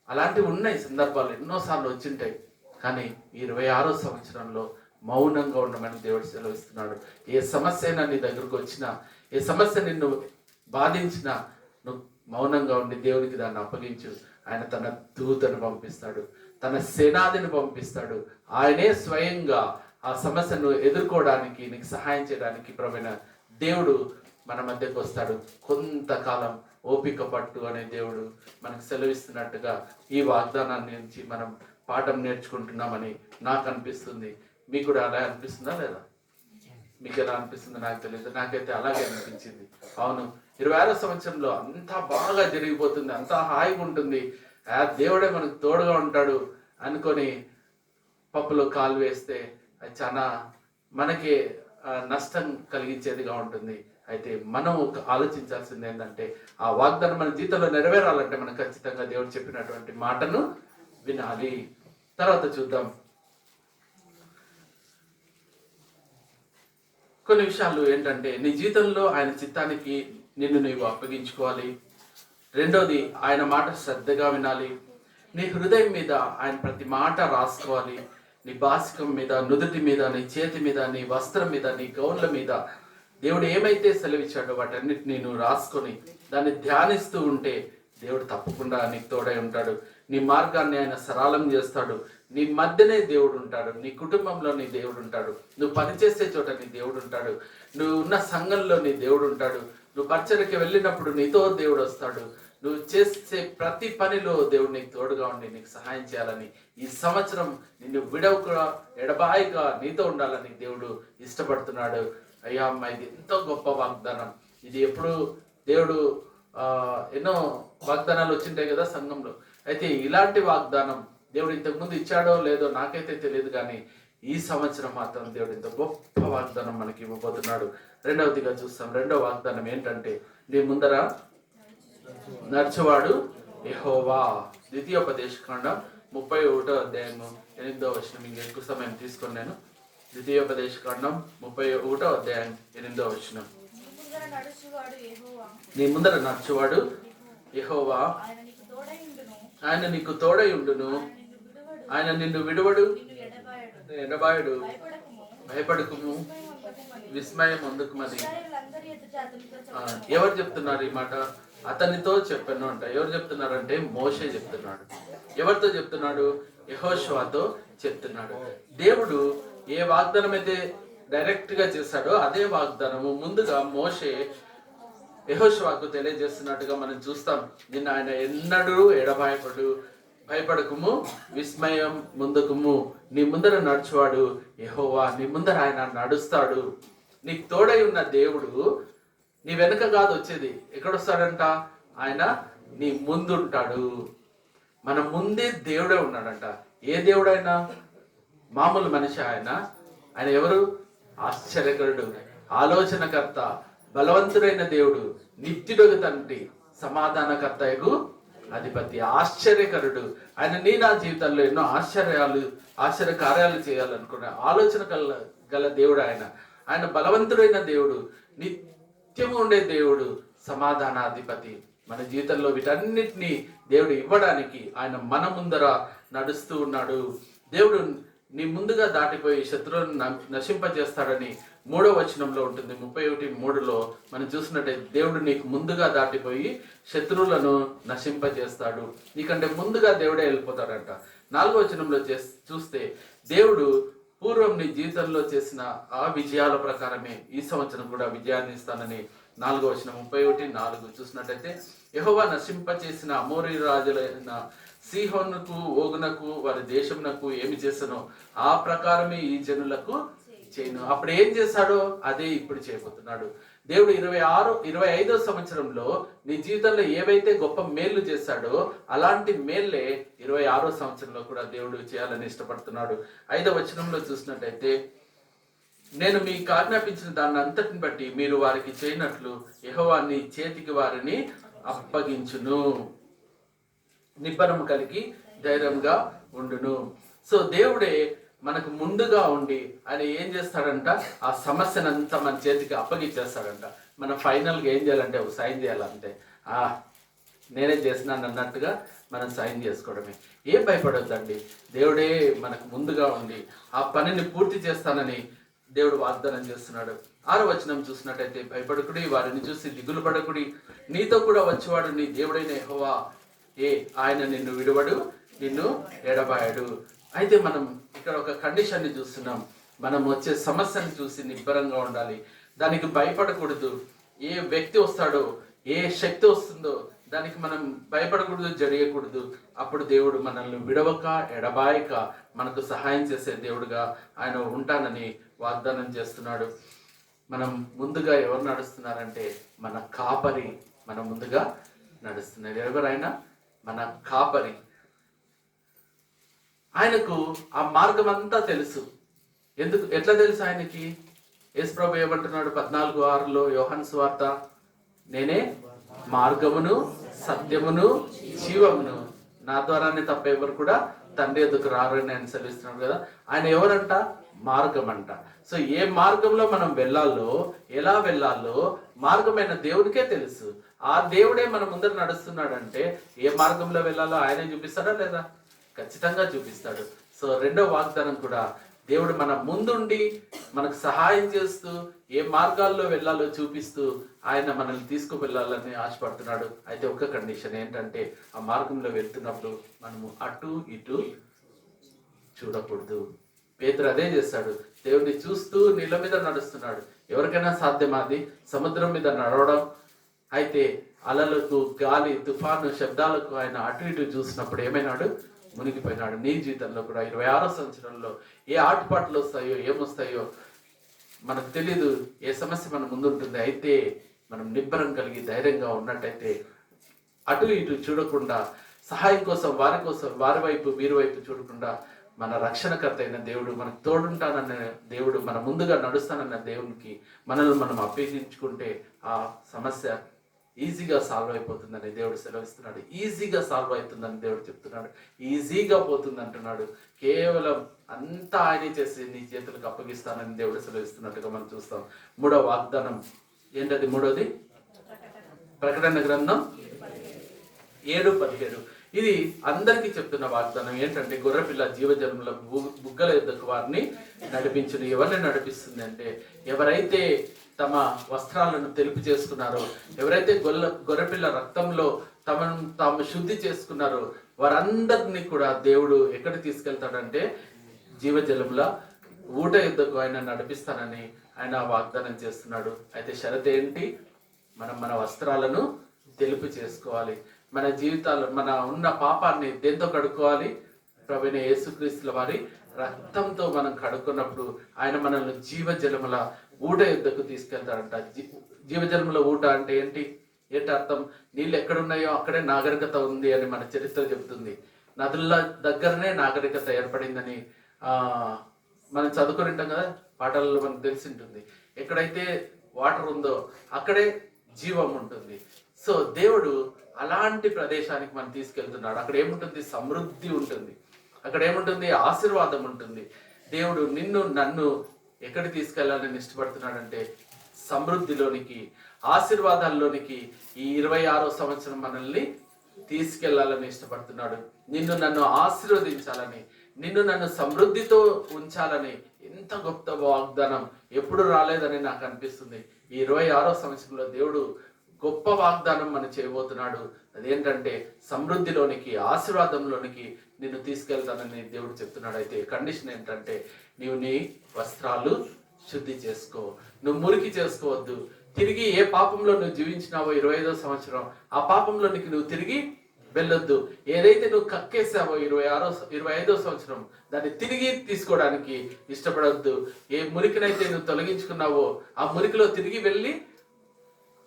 అలాంటివి ఉన్నాయి, సందర్భాలు ఎన్నోసార్లు వచ్చింటాయి. కానీ ఈ 26వ సంవత్సరంలో మౌనంగా ఉండమని దేవుడు సెలవిస్తున్నాడు. ఏ సమస్య అయినా నీ దగ్గరకు వచ్చినా, ఏ సమస్య నిన్ను బాధించినా, నువ్వు మౌనంగా ఉండి దేవునికి దాన్ని అప్పగించు. ఆయన తన దూతను పంపిస్తాడు, తన సేనాధిని పంపిస్తాడు. ఆయనే స్వయంగా ఆ సమస్యను ఎదుర్కోవడానికి, నీకు సహాయం చేయడానికి ప్రవీణ దేవుడు మన మధ్యకు వస్తాడు. కొంతకాలం ఓపిక పట్టు అనే దేవుడు మనకు సెలవిస్తున్నట్టుగా ఈ వాగ్దానాన్ని నుంచి మనం పాఠం నేర్చుకుంటున్నామని నాకు అనిపిస్తుంది. మీకు కూడా అలా అనిపిస్తుందా లేదా? మీకు ఎలా అనిపిస్తుందో నాకు తెలియదు, నాకైతే అలాగే అనిపించింది. అవును, 26వ సంవత్సరంలో అంతా బాగా జరిగిపోతుంది, అంతా హాయిగా ఉంటుంది, దేవుడే మనకు తోడుగా ఉంటాడు అనుకొని పప్పులో కాలు వేస్తే అది చాలా మనకే నష్టం కలిగించేదిగా ఉంటుంది. అయితే మనం ఆలోచించాల్సింది ఏంటంటే, ఆ వాగ్దానం మన జీవితంలో నెరవేరాలంటే మనం ఖచ్చితంగా దేవుడు చెప్పినటువంటి మాటను వినాలి. తర్వాత చూద్దాం కొన్ని విషయాలు. ఏంటంటే, నీ జీవితంలో ఆయన చిత్తానికి నిన్ను నీవు అప్పగించుకోవాలి. రెండోది, ఆయన మాట శ్రద్ధగా వినాలి. నీ హృదయం మీద ఆయన ప్రతి మాట రాసుకోవాలి. నీ బాసికం మీద, నుదుటి మీద, నీ చేతి మీద, నీ వస్త్రం మీద, నీ గౌన్ల మీద దేవుడు ఏమైతే సెలవిచ్చాడో వాటన్నిటిని నువ్వు రాసుకొని దాన్ని ధ్యానిస్తూ ఉంటే దేవుడు తప్పకుండా నీకు తోడై ఉంటాడు. నీ మార్గాన్ని ఆయన సరళం చేస్తాడు. నీ మధ్యనే దేవుడు ఉంటాడు, నీ కుటుంబంలో నీ దేవుడు ఉంటాడు, నువ్వు పనిచేసే చోట నీ దేవుడు ఉంటాడు, నువ్వు ఉన్న సంఘంలో నీ దేవుడు ఉంటాడు, నువ్వు పరిచర్యకి వెళ్ళినప్పుడు నీతో దేవుడు వస్తాడు. నువ్వు చేసే ప్రతి పనిలో దేవుడు నీకు తోడుగా ఉండి నీకు సహాయం చేయాలని, ఈ సంవత్సరం నిన్ను విడవగా ఎడబాయిగా నీతో ఉండాలని దేవుడు ఇష్టపడుతున్నాడు. అయ్యా అమ్మ, ఇది ఎంతో గొప్ప వాగ్దానం. ఇది ఎప్పుడు దేవుడు ఎన్నో వాగ్దానాలు వచ్చింటాయి కదా సంఘంలో. అయితే ఇలాంటి వాగ్దానం దేవుడు ఇంతకుముందు ఇచ్చాడో లేదో నాకైతే తెలియదు, కానీ ఈ సంవత్సరం మాత్రం దేవుడు ఇంత గొప్ప వాగ్దానం మనకి ఇవ్వబోతున్నాడు. రెండవదిగా చూస్తాం. రెండవ వాగ్దానం ఏంటంటే, నీ ముందర నడుచువాడు యెహోవా. ద్వితీయోపదేశకాండం 31వ అధ్యాయము 8వ వచనం. ఇంక ఎక్కువ సమయం తీసుకొని నేను ద్వితీయోపదేశకాండం 31వ అధ్యాయం 8వ వచనం. నీ ముందర నడుచువాడు యెహోవా, ఆయన నీకు తోడై ఉండును, ఆయన నిన్ను విడువడు, ఎడబాయుడు, భయపడకుము, విస్మయం అందుకుమని. ఎవరు చెప్తున్నారు ఈ మాట? అతనితో చెప్పాను అంట. ఎవరు చెప్తున్నారంటే మోషే చెప్తున్నాడు. ఎవరితో చెప్తున్నాడు? యెహోషువతో చెప్తున్నాడు. దేవుడు ఏ వాగ్దానం అయితే డైరెక్ట్ గా చేశాడో అదే వాగ్దానము ముందుగా మోషే యెహోషువకు తెలియజేస్తున్నట్టుగా మనం చూస్తాం. నిన్న ఆయన ఎన్నడూ భయపడకుము, విస్మయం ముందుకుము, నీ ముందర నడుచువాడు యెహోవా, నీ ముందర ఆయన నడుస్తాడు. నీకు తోడై ఉన్న దేవుడు నీ వెనుక కాదు వచ్చేది. ఎక్కడొస్తాడంట? ఆయన నీ ముందుంటాడు. మన ముందే దేవుడే ఉన్నాడంట. ఏ దేవుడైనా? మామూలు మనిషి ఆయన ఎవరు? ఆశ్చర్యకరుడు, ఆలోచనకర్త, బలవంతుడైన దేవుడు, నిత్యుడు తండ్రి, సమాధానకర్తయగు అధిపతి, ఆశ్చర్యకరుడు. ఆయన నా జీవితంలో ఎన్నో ఆశ్చర్య కార్యాలు చేయాలనుకున్న ఆలోచన గల దేవుడు ఆయన బలవంతుడైన దేవుడు, నిత్యము ఉండే దేవుడు, సమాధానాధిపతి. మన జీవితంలో వీటన్నిటినీ దేవుడు ఇవ్వడానికి ఆయన మన ముందర నడుస్తూ ఉన్నాడు. దేవుడు నీ ముందుగా దాటిపోయి శత్రువులను నశింపజేస్తాడని 3వ వచనంలో ఉంటుంది. 31:3లో మనం చూసినట్టయితే దేవుడు నీకు ముందుగా దాటిపోయి శత్రువులను నశింపజేస్తాడు. నీకంటే ముందుగా దేవుడే వెళ్ళిపోతాడంట. 4వ వచనంలో చూస్తే దేవుడు పూర్వం నీ జీవితంలో చేసిన ఆ విజయాల ప్రకారమే ఈ సంవత్సరం కూడా విజయాన్ని ఇస్తానని 4వ వచనం 31:4 చూసినట్టయితే, యెహోవా నశింపచేసిన అమోరీ రాజులైన సీహోనుకు ఓగునకు వారి దేశమునకు ఏమి చేశానో ఆ ప్రకారమే ఈ జనులకు చేయను. అప్పుడు ఏం చేశాడో అదే ఇప్పుడు చేయబోతున్నాడు. దేవుడు 25వ సంవత్సరంలో నీ జీవితంలో ఏవైతే గొప్ప మేలు చేశాడో అలాంటి మేళ్ళే 26వ సంవత్సరంలో కూడా దేవుడు చేయాలని ఇష్టపడుతున్నాడు. 5వ వచనంలో చూసినట్టయితే, నేను మీకు ఆజ్ఞాపించిన దాన్ని అంతటిని బట్టి మీరు వారికి చేయనట్లు యెహోవా నీ చేతికి వారిని అప్పగించును, నిబ్బరము కలిగి ధైర్యంగా ఉండును. సో దేవుడే మనకు ముందుగా ఉండి ఆయన ఏం చేస్తాడంట, ఆ సమస్యనంతా మన చేతికి అప్పగించేస్తాడంట. మనం ఫైనల్గా ఏం చేయాలంటే ఒక సైన్ చేయాలంటే నేనే చేసినాను అన్నట్టుగా మనం సైన్ చేసుకోవడమే. ఏం భయపడొద్దండి, దేవుడే మనకు ముందుగా ఉండి ఆ పనిని పూర్తి చేస్తానని దేవుడు వాగ్దానం చేస్తున్నాడు. 6వ వచనం చూసినట్టయితే, భయపడకుడి, వారిని చూసి దిగులు పడకుడి, నీతో కూడా వచ్చేవాడు నీ దేవుడైన యెహోవా, ఆయన నిన్ను విడువడు, నిన్ను ఎడబాయడు. అయితే మనం ఇక్కడ ఒక కండిషన్ని చూస్తున్నాం. మనం వచ్చే సమస్యను చూసి నిబ్బరంగా ఉండాలి, దానికి భయపడకూడదు. ఏ వ్యక్తి వస్తాడో, ఏ శక్తి వస్తుందో దానికి మనం భయపడకూడదు, జరగకూడదు. అప్పుడు దేవుడు మనల్ని విడవక ఎడబాయక మనకు సహాయం చేసే దేవుడుగా ఆయన ఉంటానని వాగ్దానం చేస్తున్నాడు. మనం ముందుగా ఎవరు నడుస్తున్నారంటే మన కాపరి మన ముందుగా నడుస్తున్నారు. ఎవరైనా మన కాపరి. ఆయనకు ఆ మార్గం అంతా తెలుసు. ఎట్లా తెలుసు ఆయనకి? యేసుప్రభు ఏమంటున్నాడు 14:6లో యోహాను సువార్త, నేనే మార్గమును సత్యమును జీవమును, నా ద్వారానే తప్ప ఎవరు కూడా తండ్రి ఎదుకు రారు అని ఆయన సెలవిస్తున్నాడు కదా. ఆయన ఎవరంట? మార్గం అంట. సో ఏ మార్గంలో మనం వెళ్ళాలో, ఎలా వెళ్ళాలో మార్గమైన దేవుడికే తెలుసు. ఆ దేవుడే మన ముందర నడుస్తున్నాడంటే ఏ మార్గంలో వెళ్ళాలో ఆయనే చూపిస్తాడా లేదా? ఖచ్చితంగా చూపిస్తాడు. సో 2వ వాగ్దానం కూడా దేవుడు మన ముందుండి మనకు సహాయం చేస్తూ ఏ మార్గాల్లో వెళ్ళాలో చూపిస్తూ ఆయన మనల్ని తీసుకువెళ్ళాలని ఆశపడుతున్నాడు. అయితే ఒక్క కండిషన్ ఏంటంటే, ఆ మార్గంలో వెళ్తున్నప్పుడు మనము అటు ఇటు చూడకూడదు. పేతురు అదే చేస్తాడు. దేవుడిని చూస్తూ నీళ్ళ మీద నడుస్తున్నాడు. ఎవరికైనా సాధ్యమా అది? సముద్రం మీద నడవడం. అయితే అలలకు, గాలి, తుఫాను, శబ్దాలకు ఆయన అటు ఇటు చూసినప్పుడు ఏమైనాడు? మునిగిపోయినాడు. నీ జీవితంలో కూడా 26వ సంవత్సరంలో ఏ ఆటుపాట్లు వస్తాయో, ఏమొస్తాయో మనకు తెలీదు. ఏ సమస్య మన ముందుంటుంది. అయితే మనం నిబ్బరం కలిగి ధైర్యంగా ఉన్నట్టయితే అటు ఇటు చూడకుండా, సహాయం కోసం వారి వైపు వీరి వైపు చూడకుండా, మన రక్షణకర్త అయిన దేవుడు, మనకు తోడుంటానన్న దేవుడు, మన ముందుగా నడుస్తానన్న దేవునికి మనల్ని మనం అప్పగించుకుంటే ఆ సమస్య ఈజీగా సాల్వ్ అయిపోతుందని దేవుడు సెలవిస్తున్నాడు. ఈజీగా సాల్వ్ అవుతుందని దేవుడు చెప్తున్నాడు. ఈజీగా పోతుంది అంటున్నాడు. కేవలం అంతా ఆయనే చేసి నీ చేతులకు అప్పగిస్తానని దేవుడు సెలవిస్తున్నట్టుగా మనం చూస్తాం. 3వ వాగ్దానం ఏంటది? 3వది ప్రకటన గ్రంథం 7:17. ఇది అందరికీ చెప్తున్న వాగ్దానం ఏంటంటే, గొర్రెపిల్ల జీవజన్మల బుగ్గల యొద్దకు వారిని నడిపించును. ఎవరిని నడిపిస్తుంది అంటే, ఎవరైతే తమ వస్త్రాలను తెలుపు చేసుకున్నారో, ఎవరైతే గొర్రెపిల్ల రక్తంలో తాము శుద్ధి చేసుకున్నారో వారందరినీ కూడా దేవుడు ఎక్కడ తీసుకెళ్తాడంటే జీవజలముల ఊట యుద్ధకు ఆయన నడిపిస్తానని ఆయన వాగ్దానం చేస్తున్నాడు. అయితే షరతు ఏంటి? మన వస్త్రాలను తెలుపు చేసుకోవాలి. మన జీవితాలు, మన ఉన్న పాపాన్ని దేంతో కడుక్కోవాలి? ప్రభువైన యేసుక్రీస్తుల వారి రక్తంతో మనం కడుక్కున్నప్పుడు ఆయన మనల్ని జీవజలముల ఊట యుద్ధకు తీసుకెళ్తాడంట. జీవజలముల ఊట అంటే ఏంటి? ఏంటి అర్థం? నీళ్ళు ఎక్కడున్నాయో అక్కడే నాగరికత ఉంది అని మన చరిత్ర చెబుతుంది. నదుల దగ్గరనే నాగరికత ఏర్పడిందని మనం చదువుకొని ఉంటాం కదా, పాటలలో మనకు తెలిసి ఉంటుంది. ఎక్కడైతే వాటర్ ఉందో అక్కడే జీవం ఉంటుంది. సో దేవుడు అలాంటి ప్రదేశానికి మనం తీసుకెళ్తున్నాడు. అక్కడ ఏముంటుంది? సమృద్ధి ఉంటుంది. అక్కడ ఏముంటుంది? ఆశీర్వాదం ఉంటుంది. దేవుడు నిన్ను నన్ను ఎక్కడికి తీసుకెళ్లాలని ఇష్టపడుతున్నాడంటే సమృద్ధిలోనికి, ఆశీర్వాదాల్లోనికి ఈ 26వ సంవత్సరం మనల్ని తీసుకెళ్లాలని ఇష్టపడుతున్నాడు. నిన్ను నన్ను ఆశీర్వదించాలని, నిన్ను నన్ను సమృద్ధితో ఉంచాలని. ఎంత గొప్ప వాగ్దానం ఎప్పుడు రాలేదని నాకు అనిపిస్తుంది. ఈ 26వ సంవత్సరంలో దేవుడు గొప్ప వాగ్దానం మనం చేయబోతున్నాడు. అదేంటంటే సమృద్ధిలోనికి, ఆశీర్వాదంలోనికి నిన్ను తీసుకెళ్తానని దేవుడు చెప్తున్నాడు. అయితే కండిషన్ ఏంటంటే నీవు నీ వస్త్రాలు శుద్ధి చేసుకో, నువ్వు మురికి చేసుకోవద్దు. తిరిగి ఏ పాపంలో నువ్వు జీవించినావో 25వ సంవత్సరం, ఆ పాపంలోనికి నువ్వు తిరిగి వెళ్ళొద్దు. ఏదైతే నువ్వు కక్కేసావో 25వ సంవత్సరం, దాన్ని తిరిగి తీసుకోవడానికి ఇష్టపడొద్దు. ఏ మురికినైతే నువ్వు తొలగించుకున్నావో ఆ మురికిలో తిరిగి వెళ్ళి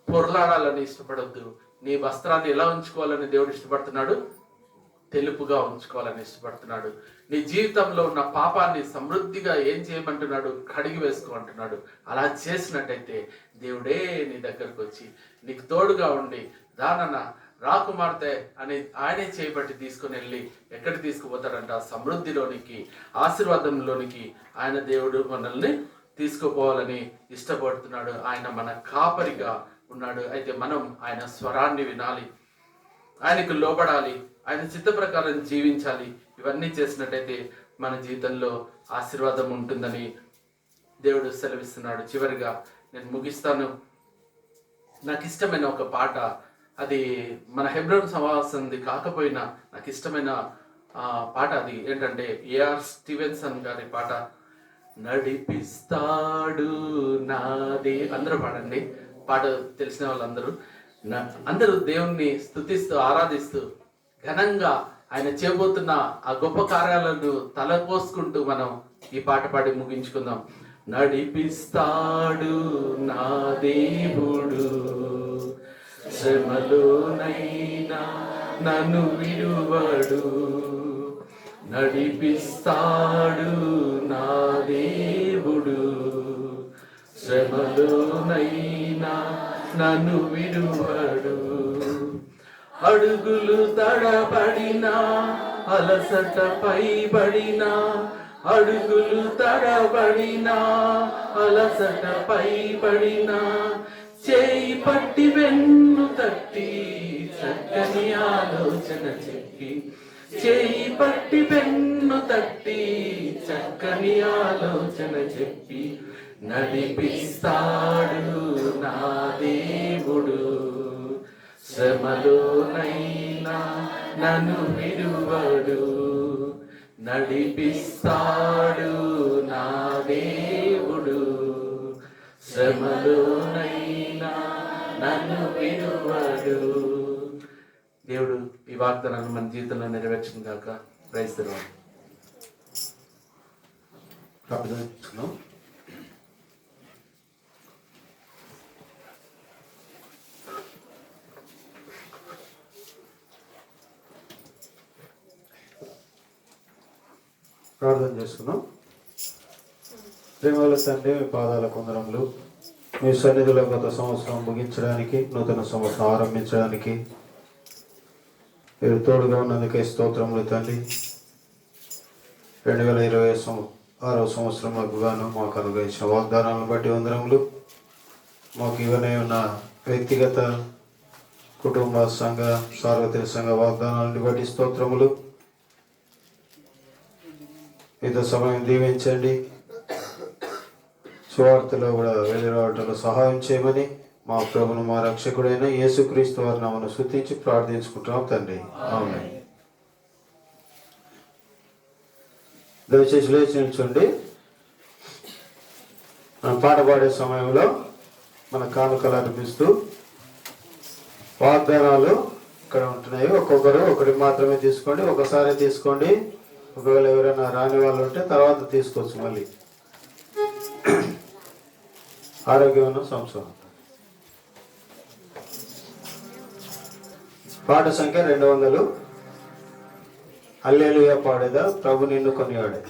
పొరలాడాలని ఇష్టపడొద్దు. నీ వస్త్రాన్ని ఎలా ఉంచుకోవాలని దేవుడు ఇష్టపడుతున్నాడు? తెలుపుగా ఉంచుకోవాలని ఇష్టపడుతున్నాడు. నీ జీవితంలో ఉన్న పాపాన్ని సమృద్ధిగా ఏం చేయమంటున్నాడు? కడిగి వేసుకోమంటున్నాడు. అలా చేసినట్టయితే దేవుడే నీ దగ్గరకు వచ్చి నీకు తోడుగా ఉండి దానన్న రాకుమార్తె అని ఆయనే చేయబట్టి తీసుకుని వెళ్ళి ఎక్కడికి తీసుకుపోతాడంట? సమృద్ధిలోనికి, ఆశీర్వాదంలోనికి ఆయన దేవుడు మనల్ని తీసుకుపోవాలని ఇష్టపడుతున్నాడు. ఆయన మన కాపరిగా ఉన్నాడు. అయితే మనం ఆయన స్వరాన్ని వినాలి, ఆయనకు లోబడాలి, ఆయన చిత్త ప్రకారం జీవించాలి. ఇవన్నీ చేసినట్టయితే మన జీవితంలో ఆశీర్వాదం ఉంటుందని దేవుడు సెలవిస్తున్నాడు. చివరిగా నేను ముగిస్తాను. నాకు ఇష్టమైన ఒక పాట, అది మన హెబ్రోన్ సమావేశంది కాకపోయినా నాకు ఇష్టమైన పాట. అది ఏంటంటే ఏఆర్ స్టీవెన్సన్ గారి పాట, నడిపిస్తాడు నాదే. అందరూ పాడండి, పాట తెలిసిన వాళ్ళందరూ. అందరూ దేవుణ్ణి స్తుతిస్తూ ఆరాధిస్తూ ఘనంగా ఆయన చేయబోతున్న ఆ గొప్ప కార్యాలను తలపోసుకుంటూ మనం ఈ పాట పాడి ముగించుకుందాం. నడిపిస్తాడు నా దేవుడు, శ్రమలోనైనా నన్ను విడువడు. నడిపిస్తాడు నా దేవుడు, శ్రమలోనైనా నన్ను విడువడు. అడుగులు తడబడినా, అలసట పైబడినా, అడుగులు తడబడినా, అలసట పైబడినా, చేయి పట్టి వెన్ను తట్టి చక్కని ఆలోచన చెప్పి, చేయి పట్టి వెన్ను తట్టి చక్కని ఆలోచన చెప్పి, నడిపిస్తాడు నా దేవుడు, శ్రమలోనైనా నన్ను విడువడు. నడిపిస్తాడు నా దేవుడు, శ్రమలోనైనా నన్ను విడువడు. దేవుడు ఈ వాగ్దానాన్ని మన జీవితంలో నెరవేర్చిన గాక. Praise the lord. ప్రార్థన చేసుకున్నాం. ప్రేమల తండ్రి, మీ పాదాల కొందరములు. మీ సన్నిధిలో గత సంవత్సరం ముగించడానికి, నూతన సంవత్సరం ఆరంభించడానికి మీరు తోడుగా ఉన్నందుకే స్తోత్రములు తండ్రి. 2026వ సంవత్సరం గాను మాకు అనుగ్రహించిన వాగ్దానాలను బట్టి వందనములు. మాకు ఇవనే ఉన్న వ్యక్తిగత, కుటుంబ, సంఘ, సార్వత్రిక సంఘ వాగ్దానాలను బట్టి స్తోత్రములు. ఇంత సమయం దీవించండి. సువార్తలో కూడా వెళ్ళి రావటంలో సహాయం చేయమని మా ప్రభును, మా రక్షకుడైన యేసుక్రీస్తు వారి నామమున స్తుతించి ప్రార్థించుకుంటున్నాం తండ్రి. ఆమేన్. దయచేసి లేచి నిల్చోండి. మనం పాట పాడే సమయంలో మన కానుకలు అర్పిస్తూ వాగ్దానాలు ఇక్కడ ఉంటున్నాయి. ఒక్కొక్కరు ఒకటి మాత్రమే తీసుకోండి, ఒకసారి తీసుకోండి. ఒకవేళ ఎవరైనా రాని వాళ్ళు ఉంటే తర్వాత తీసుకోవచ్చు. మళ్ళీ ఆరోగ్యమైన సంవత్సరం. పాట సంఖ్య 200. హల్లెలూయా పాడేదా, ప్రభు నిన్ను కొనియాడే.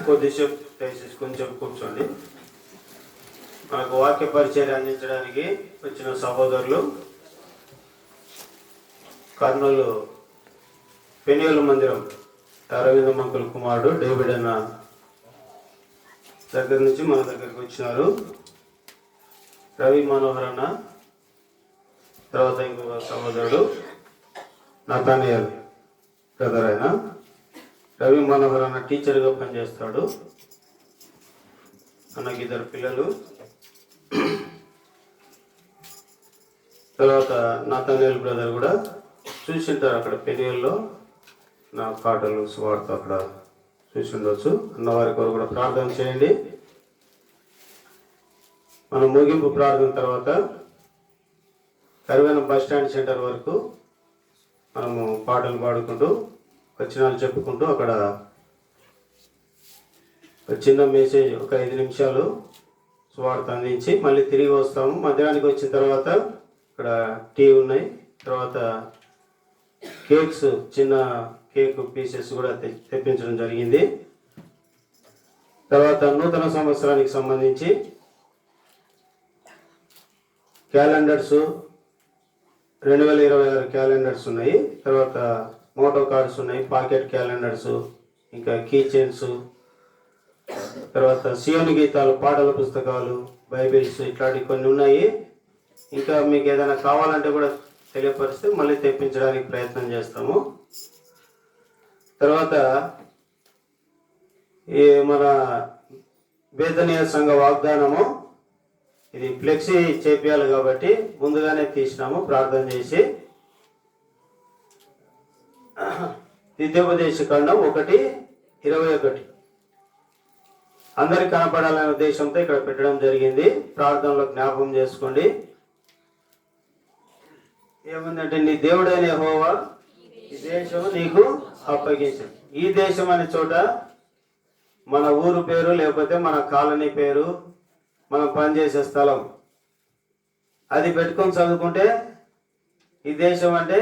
కొద్దిసేపు దయచేసి కొంచెం కూర్చోండి. మనకు వాక్య పరిచయం అందించడానికి వచ్చిన సహోదరులు కర్నూలు పెనియలు మందిరం అరవింద మంకుల కుమారుడు డేవిడ్ అన్న దగ్గర నుంచి మన దగ్గరికి వచ్చినారు. రవి మనోహర్ అన్న, తర్వాత ఇంకొక సహోదరుడు నతానియల్ బ్రదర్. ఆయన రవి మనోహర్ అన్న టీచర్గా పనిచేస్తాడు. అన్నకి 2 పిల్లలు. తర్వాత నతానియల్ బ్రదర్ కూడా చూసింటారు అక్కడ పెనియల్లో నా పాటలు సువార్త అక్కడ చూసి ఉండొచ్చు. అన్నవారి కొరకు కూడా ప్రార్థన చేయండి. మనం ముగింపు ప్రార్థన తర్వాత కరువైన బస్ స్టాండ్ సెంటర్ వరకు మనము పాటలు పాడుకుంటూ వచనాలు చెప్పుకుంటూ అక్కడ ఒక చిన్న మెసేజ్ ఒక 5 నిమిషాలు సువార్త అందించి మళ్ళీ తిరిగి వస్తాము. మధ్యాహ్నానికి వచ్చిన తర్వాత ఇక్కడ టీ ఉన్నాయి. తర్వాత కేక్స్, చిన్న కేక్ పీసెస్ కూడా తెప్పించడం జరిగింది. తర్వాత నూతన సంవత్సరానికి సంబంధించి క్యాలెండర్స్ 2026 క్యాలెండర్స్ ఉన్నాయి. తర్వాత మోటో కార్డ్స్ ఉన్నాయి, పాకెట్ క్యాలెండర్స్, ఇంకా కీ చైన్స్, తర్వాత సియోని గీతాలు, పాటల పుస్తకాలు, బైబిల్స్ ఇట్లాంటివి కొన్ని ఉన్నాయి. ఇంకా మీకు ఏదైనా కావాలంటే కూడా తెలియపరిస్తే మళ్ళీ తెప్పించడానికి ప్రయత్నం చేస్తాము. తర్వాత ఈ మన బేతనీయ సంఘ వాగ్దానము ఇది ఫ్లెక్సీ చేపియాలి కాబట్టి ముందుగానే తీసినాము ప్రార్థన చేసి. ద్వితీయోపదేశ కాండం 1:21 అందరికి కనపడాలనే ఉద్దేశంతో ఇక్కడ పెట్టడం జరిగింది. ప్రార్థనలో జ్ఞాపకం చేసుకోండి. ఏముందంటే, నీ దేవుడైన యెహోవా ఈ దేశము నీకు అప్పగించు. ఈ దేశం అనే చోట మన ఊరు పేరు, లేకపోతే మన కాలనీ పేరు, మనం పనిచేసే స్థలం అది పెట్టుకొని చదువుకుంటే, ఈ దేశం అంటే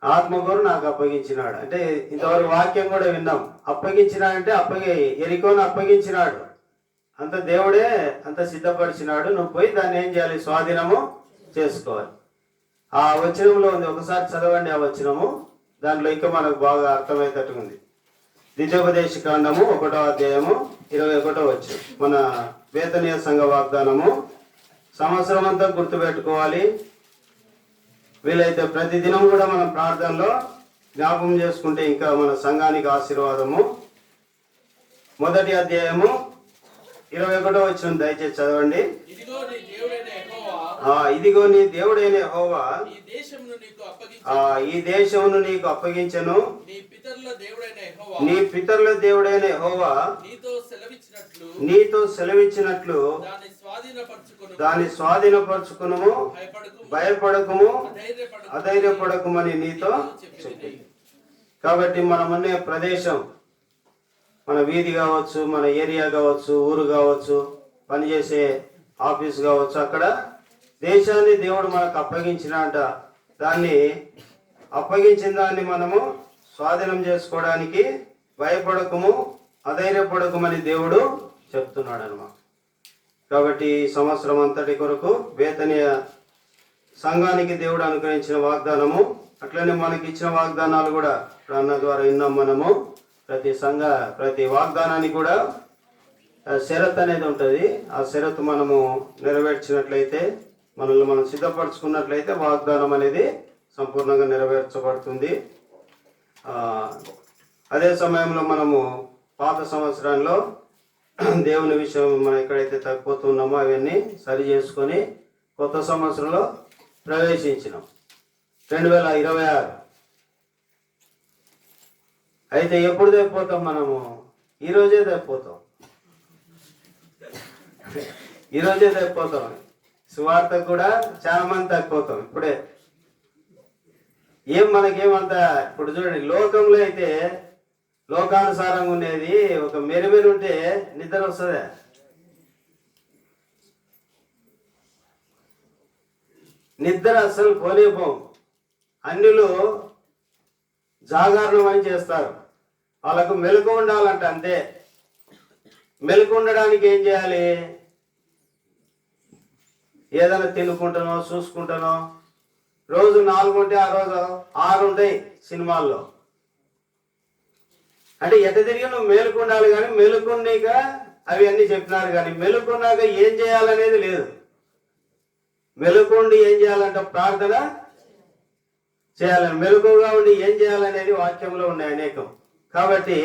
ఆత్మగోరు నాకు అప్పగించినాడు అంటే, ఇంతవరకు వాక్యం కూడా విన్నాం. అప్పగించినాడంటే ఎరికోను అప్పగించినాడు, అంత దేవుడే అంత సిద్ధపరిచినాడు. నువ్వు పోయి దాన్ని ఏం చేయాలి? స్వాధీనము చేసుకోవాలి. ఆ వచనంలో ఉంది, ఒకసారి చదవండి ఆ వచనము. దాంట్లో ఇంకా మనకు బాగా అర్థమయ్యేటట్టుగా ఉంది. ద్వితీయోపదేశ కాండము 1:21 మన బేతనీయ సంఘ వాగ్దానము సంవత్సరం అంతా గుర్తుపెట్టుకోవాలి. వీలైతే ప్రతిదినం కూడా మనం ప్రార్థనలో జ్ఞాపకం చేసుకుంటే ఇంకా మన సంఘానికి ఆశీర్వాదము. 1వ అధ్యాయము 21 దయచేసి చదవండి. ఇదిగో నీ దేవుడైన యెహోవా ఈ దేశమును నీకు అప్పగించెను. నీ పితరుల దేవుడైన యెహోవా నీతో సెలవిచ్చినట్లు దాన్ని స్వాధీనపరచుకును. భయపడకుము, అధైర్యపడకుమని నీతో చెప్పి. కాబట్టి మనమున్నే ప్రదేశం, మన వీధి కావచ్చు, మన ఏరియా కావచ్చు, ఊరు కావచ్చు, పనిచేసే ఆఫీస్ కావచ్చు, అక్కడ దేశాన్ని దేవుడు మనకు అప్పగించినంట. దాన్ని అప్పగించిన దాన్ని మనము స్వాధీనం చేసుకోవడానికి భయపడకము, అధైర్యపడకమని దేవుడు చెప్తున్నాడు అన్నమాట. కాబట్టి ఈ సంవత్సరం అంతటి కొరకు బేతనీయ సంఘానికి దేవుడు అనుగ్రహించిన వాగ్దానము, అట్లనే మనకి ఇచ్చిన వాగ్దానాలు కూడా అన్న ద్వారా విన్నాం మనము. ప్రతి వాగ్దానానికి కూడా షరత్ అనేది ఉంటుంది. ఆ షరతు మనము నెరవేర్చినట్లయితే, మనల్ని మనం సిద్ధపరచుకున్నట్లయితే వాగ్దానం అనేది సంపూర్ణంగా నెరవేర్చబడుతుంది. అదే సమయంలో మనము పాత సంవత్సరంలో దేవుని విషయం మనం ఎక్కడైతే తగ్గిపోతున్నామో అవన్నీ సరి చేసుకొని కొత్త సంవత్సరంలో ప్రవేశించినాం 2026. అయితే ఎప్పుడు తగ్గిపోతాం మనము? ఈరోజే తగ్గిపోతాం. సువార్తకు కూడా చాలా మంది తగ్గిపోతాం ఇప్పుడే. మనకేమంత ఇప్పుడు చూడండి, లోకంలో అయితే లోకానుసారంగా ఉండేది ఒక మెరుమెరు ఉంటే నిద్ర వస్తుందా? నిద్ర అసలు పోలేపోం. అన్యులు జాగరణం అని చేస్తారు. వాళ్ళకు మెలకు ఉండాలంట, అంతే. మెలకు ఉండడానికి ఏం చేయాలి? ఏదైనా తినుకుంటానో చూసుకుంటానో, రోజు 4 ఉంటే ఆ రోజు 6 ఉంటాయి సినిమాల్లో. అంటే ఎట తిరిగి నువ్వు మేలుకుండాలి, కానీ మెలుకున్నాక అవి అన్నీ చెప్పినారు, కానీ మెలుకున్నాక ఏం చేయాలనేది లేదు. మెలుకుండి ఏం చేయాలంటే ప్రార్థన చేయాలని, మెలుకుగా ఉండి ఏం చేయాలనేది వాక్యంలో ఉన్నాయి అనేకం. కాబట్టి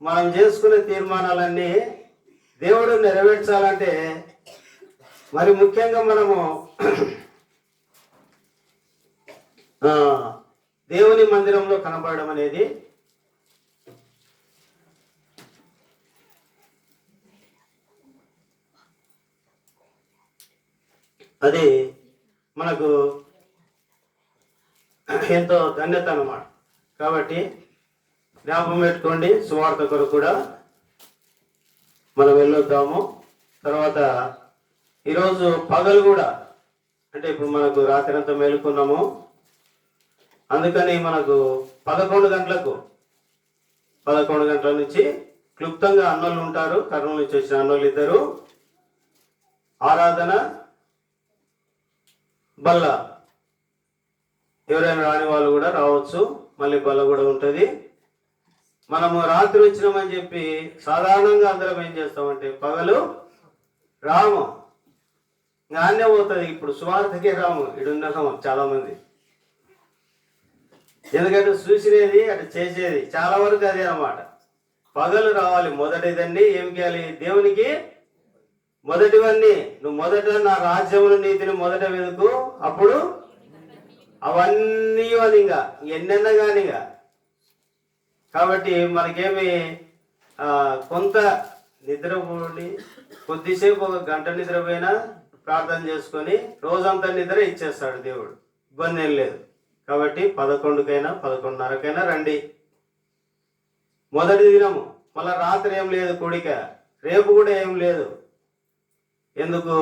మనం చేసుకునే తీర్మానాలన్నీ దేవుడు నెరవేర్చాలంటే మరి ముఖ్యంగా మనము దేవుని మందిరంలో కనపడడం అనేది అది మనకు ఎంతో ధన్యత అన్నమాట. కాబట్టి జ్ఞాపకం పెట్టుకోండి, సువార్త కొరకు కూడా మనం వెళ్ళొద్దాము. తర్వాత ఈరోజు పగలు కూడా, అంటే ఇప్పుడు మనకు రాత్రి అంతా మేలుకున్నాము, అందుకని మనకు 11 గంటలకు 11 గంటల నుంచి క్లుప్తంగా అన్నోళ్ళు ఉంటారు. కర్నూలు నుంచి వచ్చిన అన్నోళ్ళు 2, ఆరాధన, బల్ల. ఎవరైనా రాని వాళ్ళు కూడా రావచ్చు. మళ్ళీ బల్ల కూడా ఉంటుంది. మనము రాత్రి వచ్చినామని చెప్పి సాధారణంగా అందరం ఏం చేస్తామంటే పగలు రాము, నాన్నే పోతుంది. ఇప్పుడు సువార్తకే రాము, ఇడున్నాము చాలా మంది. ఎందుకంటే చూసినది అటు చేసేది చాలా వరకు అదే అన్నమాట. పగలు రావాలి. మొదటిదండి ఏం చేయాలి? దేవునికి మొదటివన్నీ, నువ్వు మొదట నా రాజ్యమును నీతిని మొదట వెతుకు, అప్పుడు అవన్నీ అని ఇంకా ఎన్నెన్న కానిగా. కాబట్టి మనకేమి కొంత నిద్రపోండి, కొద్దిసేపు 1 గంట నిద్రపోయినా ప్రార్థన చేసుకొని రోజంతా నిద్ర ఇచ్చేస్తాడు దేవుడు, ఇబ్బంది ఏం లేదు. కాబట్టి 11కైనా 11:30కైనా రండి. మొదటి దినము మళ్ళా రాత్రి ఏం లేదు కూడిక, రేపు కూడా ఏం లేదు. ఎందుకు?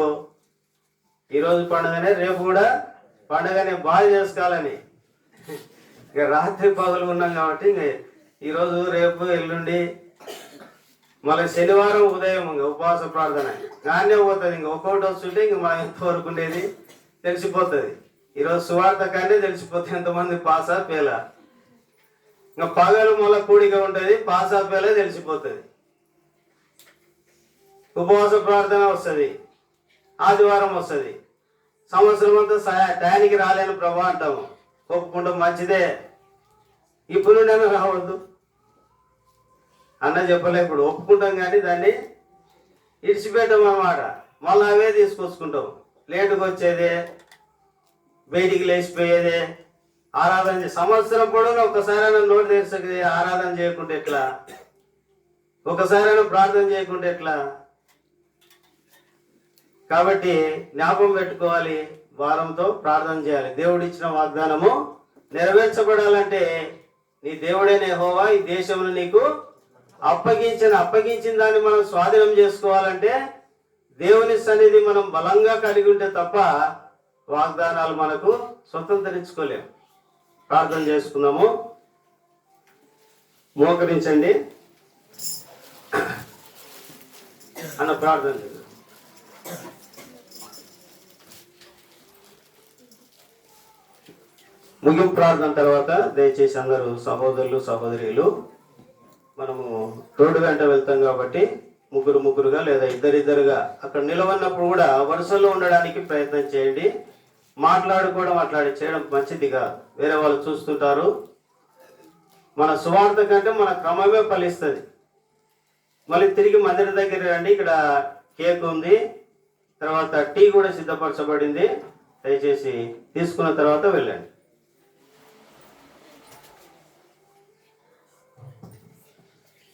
ఈరోజు పండుగనే, రేపు కూడా పండుగనే బాగా చేసుకోవాలని. ఇక రాత్రి పగలు ఉన్నాం కాబట్టి ఇంక ఈరోజు రేపు ఎల్లుండి మళ్ళీ శనివారం ఉదయం ఇంక ఉపవాస ప్రార్థన గానే పోతుంది. ఇంక ఒక్కొక్కటి వస్తుంటే ఇంక మనం ఎంతవరకు ఉండేది తెలిసిపోతుంది. ఈరోజు సువార్త కానీ తెలిసిపోతే ఎంతమంది పాసా పేల. ఇంకా పగలు మళ్ళీ కూడిక ఉంటుంది, పాసా పేల తెలిసిపోతుంది. ఉపవాస ప్రార్థన వస్తుంది, ఆదివారం వస్తుంది. సంవత్సరం అంతా టయానికి రాలేని ప్రభా అంటాము, ఒప్పుకుంటాం, మంచిదే. ఇప్పుడు నేను రావద్దు అన్న చెప్పలే, ఇప్పుడు ఒప్పుకుంటాం కానీ దాన్ని ఇడిచిపెట్టాం అన్నమాట. మళ్ళీ అవే తీసుకొచ్చుకుంటాం. లేటుకు వచ్చేదే, బయటికి లేచిపోయేదే, ఆరాధన సంవత్సరం పొడవునా ఒక్కసారైనా నోటి తెరిసే ఆరాధన చేయకుంటే ఎట్లా? ఒకసారైనా ప్రార్థన చేయకుంటే ఎట్లా? కాబట్టి జ్ఞాపకం పెట్టుకోవాలి, వారంతో ప్రార్థన చేయాలి. దేవుడిచ్చిన వాగ్దానము నెరవేర్చబడాలంటే నీ దేవుడైన యెహోవా ఈ దేశంలో నీకు అప్పగించిన దాన్ని మనం స్వాధీనం చేసుకోవాలంటే దేవుని సన్నిధి మనం బలంగా కలిగి ఉంటే తప్ప వాగ్దానాలు మనకు స్వతంత్రించుకోలేము. ప్రార్థన చేసుకుందాము. మోకరించండి అన్న ప్రార్థన చేద్దాం. ముగింపు ప్రార్థన తర్వాత దయచేసి అందరూ సహోదరులు సహోదరులు, మనము రోడ్డు వెంట వెళ్తాం కాబట్టి ముగ్గురుగా లేదా ఇద్దరిద్దరుగా అక్కడ నిలవన్నప్పుడు కూడా వరుసలో ఉండడానికి ప్రయత్నం చేయండి. మాట్లాడి చేయడం మంచిది కాదు, వేరే వాళ్ళు చూస్తుంటారు. మన సువార్త కంటే మన క్రమమే ఫలిస్తుంది. మళ్ళీ తిరిగి మందిరం దగ్గర రండి, ఇక్కడ కేక్ ఉంది, తర్వాత టీ కూడా సిద్ధపరచబడింది. దయచేసి తీసుకున్న తర్వాత వెళ్ళండి.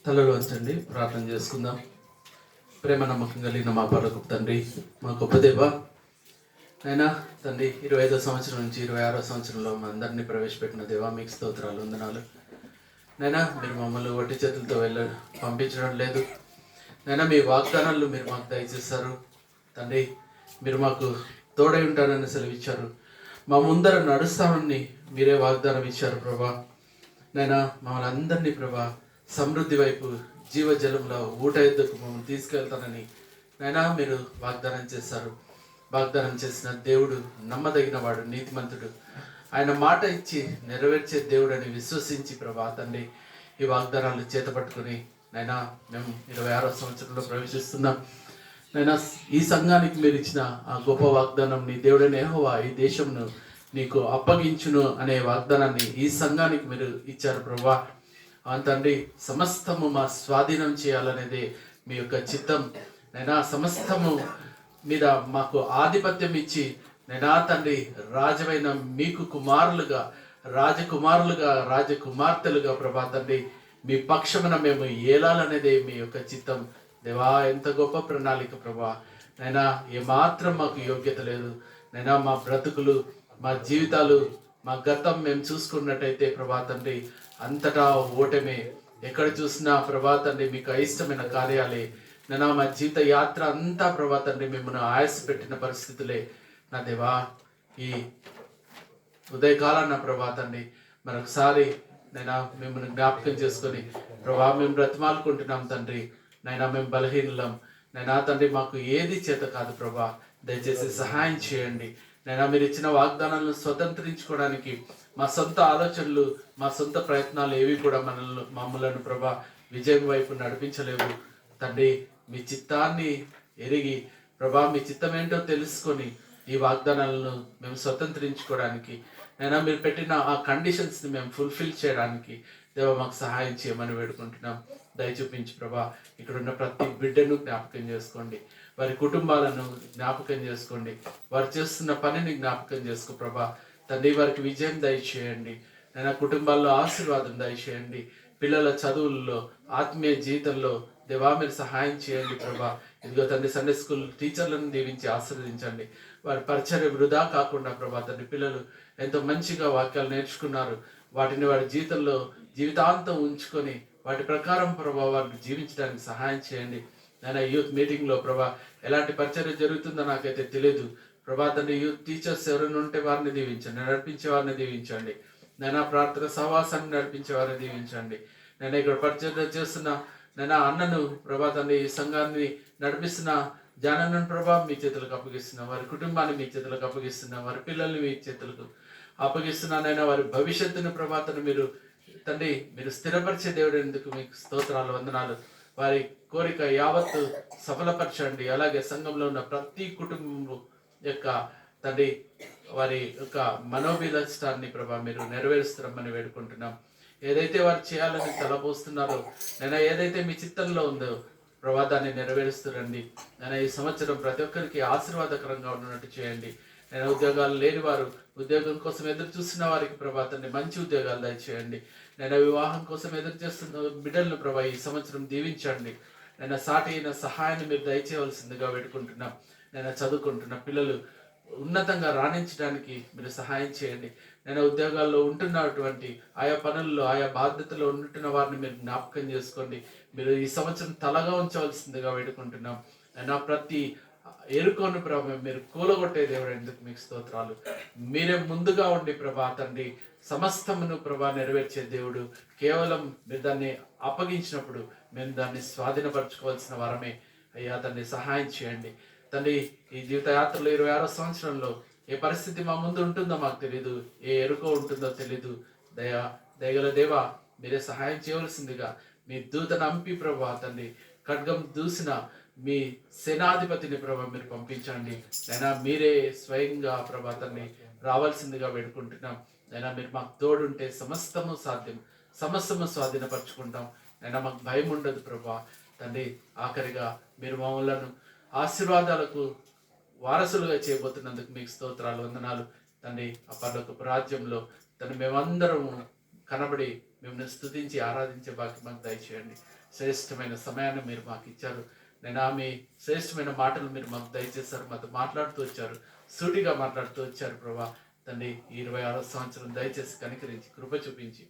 తలలో వంచండి, ప్రార్థన చేసుకుందాం. ప్రేమ నమ్మకం కలిగిన మా పరలోకపు తండ్రి, మా గొప్ప దేవ, నైనా తండ్రి 25వ సంవత్సరం నుంచి 26వ సంవత్సరంలో మా అందరినీ ప్రవేశపెట్టిన దేవా, మీకు స్తోత్రాలు, వందనాలు. నైనా మీరు మమ్మల్ని వట్టి చేతులతో పంపించడం లేదు. నైనా మీ వాగ్దానాలు మీరు మాకు దయచేస్తారు తండ్రి. మీరు మాకు తోడై ఉంటారని సెలవిచ్చారు. మా ముందర నడుస్తామని మీరే వాగ్దానం ఇచ్చారు ప్రభా. నైనా మమ్మల్ని అందరినీ ప్రభా సమృద్ధి వైపు జీవజలంలో ఊట ఎద్దుకు మమ్మల్ని తీసుకెళ్తానని నైనా మీరు వాగ్దానం చేశారు. వాగ్దానం చేసిన దేవుడు నమ్మదగిన వాడు, నీతిమంతుడు. ఆయన మాట ఇచ్చి నెరవేర్చే దేవుడు అని విశ్వసించి ప్రభా తండ్రి ఈ వాగ్దానాలు చేతపట్టుకుని నైనా మేము 26వ సంవత్సరంలో ప్రవేశిస్తున్నాం. నైనా ఈ సంఘానికి మీరు ఇచ్చిన ఆ గొప్ప వాగ్దానం, నీ దేవుడైన యెహోవా ఈ దేశంను నీకు అప్పగించును అనే వాగ్దానాన్ని ఈ సంఘానికి మీరు ఇచ్చారు ప్రభా. తండ్రి సమస్తము మా స్వాధీనం చేయాలనేది మీ యొక్క చిత్తం. నైనా సమస్తము మీద మాకు ఆధిపత్యం ఇచ్చి నైనా తండ్రి రాజమైన మీకు కుమారులుగా, రాజకుమార్తెలుగా ప్రభా తండ్రి మీ పక్షమున మేము ఏలాలనేదే మీ యొక్క చిత్తం. దేవా, ఎంత గొప్ప ప్రణాళిక ప్రభా. నైనా ఏమాత్రం మాకు యోగ్యత లేదు నైనా. మా బ్రతుకులు, మా జీవితాలు, మా గతం మేము చూసుకున్నట్టయితే ప్రభా తండ్రి అంతటా ఓటమే. ఎక్కడ చూసినా ప్రభా తండ్రి మీకు అయిష్టమైన కార్యాలే. నైనా మా జీవిత యాత్ర అంతా ప్రభా తండ్రి మిమ్మల్ని ఆయాస పెట్టిన పరిస్థితులే. నా దేవా, ఈ ఉదయకాలాన్న ప్రభా తండ్రి మరొకసారి నైనా మిమ్మల్ని జ్ఞాపకం చేసుకొని ప్రభా మేము బ్రతిమాలుకుంటున్నాం తండ్రి. నైనా మేము బలహీనులం నైనా తండ్రి, మాకు ఏది చేత కాదు ప్రభా. దయచేసి సహాయం చేయండి నైనా. మీరు ఇచ్చిన వాగ్దానాలను స్వతంత్రించుకోవడానికి మా సొంత ఆలోచనలు, మా సొంత ప్రయత్నాలు ఏవి కూడా మమ్మల్ని ప్రభా విజయం వైపు నడిపించలేవు తండ్రి. మీ చిత్తాన్ని ఎరిగి ప్రభా, మీ చిత్తం ఏంటో తెలుసుకొని ఈ వాగ్దానాలను మేము స్వతంత్రించుకోవడానికి నైనా మీరు పెట్టిన ఆ కండిషన్స్ని మేము ఫుల్ఫిల్ చేయడానికి దేవ మాకు సహాయం చేయమని వేడుకుంటున్నాం. దయ చూపించి ప్రభా, ఇక్కడ ఉన్న ప్రతి బిడ్డను జ్ఞాపకం చేసుకోండి, వారి కుటుంబాలను జ్ఞాపకం చేసుకోండి, వారు చేస్తున్న పనిని జ్ఞాపకం చేసుకో ప్రభా. తండ్రి వారికి విజయం దయచేయండి నైనా. కుటుంబాల్లో ఆశీర్వాదం దయచేయండి. పిల్లల చదువుల్లో, ఆత్మీయ జీవితంలో దేవా మీరు సహాయం చేయండి ప్రభా. ఇదిగో తండ్రి సండే స్కూల్ టీచర్లను దీవించి ఆశీర్వదించండి. వారి పరిచర్య వృధా కాకుండా ప్రభా తండ్రి పిల్లలు ఎంతో మంచిగా వాక్యాలు నేర్చుకున్నారు. వాటిని వారి జీవితంలో జీవితాంతం ఉంచుకొని వాటి ప్రకారం ప్రభా వారికి జీవించడానికి సహాయం చేయండి నైనా. యూత్ మీటింగ్లో ప్రభా ఎలాంటి పరిచర్య జరుగుతుందో నాకైతే తెలియదు ప్రభా తండ్రి. యూత్ టీచర్స్ ఎవరైనా ఉంటే వారిని దీవించండి, నడిపించే వారిని దీవించండి నైనా. ప్రార్థన సహవాసాన్ని నడిపించే వారిని దీవించండి నేను. ఇక్కడ పరిచర్య చేస్తున్న నైనా అన్నను ప్రభా తండ్రి, ఈ సంఘాన్ని నడిపిస్తున్న జానన్నను ప్రభా మీ చేతులకు అప్పగిస్తున్నా. వారి కుటుంబాన్ని మీ చేతులకు అప్పగిస్తున్నా. వారి పిల్లల్ని మీ చేతులకు అప్పగిస్తున్నానైనా. వారి భవిష్యత్తును ప్రభా తండ్రి మీరు మీరు స్థిరపరిచే దేవుడు ఎందుకు మీకు స్తోత్రాలు, వందనాలు. వారి కోరిక యావత్తు సఫలపరచండి. అలాగే సంఘంలో ఉన్న ప్రతి కుటుంబం యొక్క తండ్రి వారి యొక్క మనోభిలష్టాన్ని ప్రభా మీరు నెరవేరుస్తారని వేడుకుంటున్నాం. ఏదైతే వారు చేయాలని తలపోస్తున్నారో నేను, ఏదైతే మీ చిత్తంలో ఉందో ప్రభా దాన్ని నెరవేరుస్తురండి నేను. ఈ సంవత్సరం ప్రతి ఒక్కరికి ఆశీర్వాదకరంగా ఉన్నట్టు చేయండి నేను. ఉద్యోగాలు లేని వారు, ఉద్యోగం కోసం ఎదురు చూస్తున్న వారికి ప్రభా తండ్రి మంచి ఉద్యోగాలు దయచేయండి నేను. వివాహం కోసం ఎదురు చేస్తున్న బిడ్డలను ప్రభా ఈ సంవత్సరం దీవించండి నేను. సాటి అయిన సహాయాన్ని మీరు దయచేయవలసిందిగా వేడుకుంటున్నాం నేను. చదువుకుంటున్న పిల్లలు ఉన్నతంగా రాణించడానికి మీరు సహాయం చేయండి నేను. ఉద్యోగాల్లో ఉంటున్నటువంటి ఆయా పనుల్లో, ఆయా బాధ్యతలో ఉంటున్న వారిని మీరు జ్ఞాపకం చేసుకోండి. మీరు ఈ సంవత్సరం తలగా ఉంచవలసిందిగా వేడుకుంటున్నాం నేను. ప్రతి ఎరుకోను ప్రభా మీరు కూలగొట్టే దేవుడు ఎందుకు మీకు స్తోత్రాలు. మీరే ముందుగా ఉండి ప్రభా తండ్రి సమస్తమును ప్రభా నెరవేర్చే దేవుడు. కేవలం మీరు దాన్ని అప్పగించినప్పుడు మేము దాన్ని స్వాధీనపరచుకోవాల్సిన వరమే అయ్యా. తండ్రి సహాయం చేయండి తండ్రి. ఈ జీవిత యాత్రలో 26వ సంవత్సరంలో ఏ పరిస్థితి మా ముందు ఉంటుందో మాకు తెలీదు, ఏ ఎరుకో ఉంటుందో తెలీదు. దయగల దేవా మీరే సహాయం చేయవలసిందిగా మీ దూతను అంపి ప్రభా తండ్రి ఖడ్గం దూసిన మీ సేనాధిపతిని ప్రభా మీరు పంపించండి నైనా. మీరే స్వయంగా ప్రభా తండ్రి రావాల్సిందిగా వేడుకుంటున్నాం నైనా. మీరు మాకు తోడుంటే సమస్తము సాధ్యం, సమస్తము స్వాధీనపరచుకుంటాం నైనా. మాకు భయం ఉండదు ప్రభా తండ్రి. ఆఖరిగా మీరు మమ్మలను ఆశీర్వాదాలకు వారసులుగా చేయబోతున్నందుకు మీకు స్తోత్రాలు, వందనాలు తండ్రి. ఆ పరలోకపు రాజ్యంలో తండ్రి మేమందరము కనబడి మిమ్మల్ని స్తుతించి ఆరాధించే భాగ్యం మాకు దయచేయండి. శ్రేష్టమైన సమయాన్ని మీరు మాకు ఇచ్చారు నేను. మీ శ్రేష్టమైన మాటలు మీరు మాకు దయచేశారు, మాతో మాట్లాడుతూ వచ్చారు, సూటిగా మాట్లాడుతూ వచ్చారు ప్రభా తండ్రి. ఈ 26వ సంవత్సరం దయచేసి కనికరించి కృప చూపించి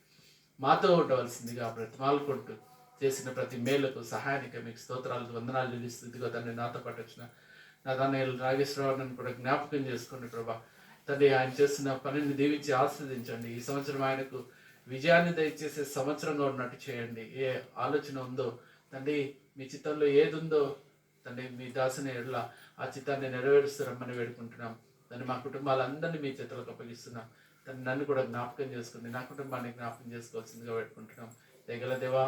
మాతో ఉండవలసిందిగా బ్రతిమాలుకుంటూ చేసిన ప్రతి మేలుకు సహాయానికి మీకు స్తోత్రాలు, వందనాలు చెల్లిస్తూ ఇదిగో తండ్రి నాతో పాటు వచ్చిన నా తనయులు నాగేశ్వరరావుని కూడా జ్ఞాపకం చేసుకోండి ప్రభా తండ్రి. ఆయన చేస్తున్న పనిని దీవించి ఆస్వాదించండి. ఈ సంవత్సరం ఆయనకు విజయాన్ని దయచేసే సంవత్సరంగా ఉన్నట్టు చేయండి. ఏ ఆలోచన ఉందో తండ్రి, మీ చిత్తంలో ఏది ఉందో తండ్రి, మీ దాసుని ఎడల ఆ చిత్తాన్ని నెరవేరుస్తారమ్మని వేడుకుంటున్నాం. తండ్రి, మా కుటుంబాలందరినీ మీ చేతులకు అప్పగిస్తున్నాం. తండ్రి, నన్ను కూడా జ్ఞాపకం చేసుకుని నా కుటుంబాన్ని జ్ఞాపకం చేసుకోవాల్సిందిగా వేడుకుంటున్నాం. తెగల దేవా,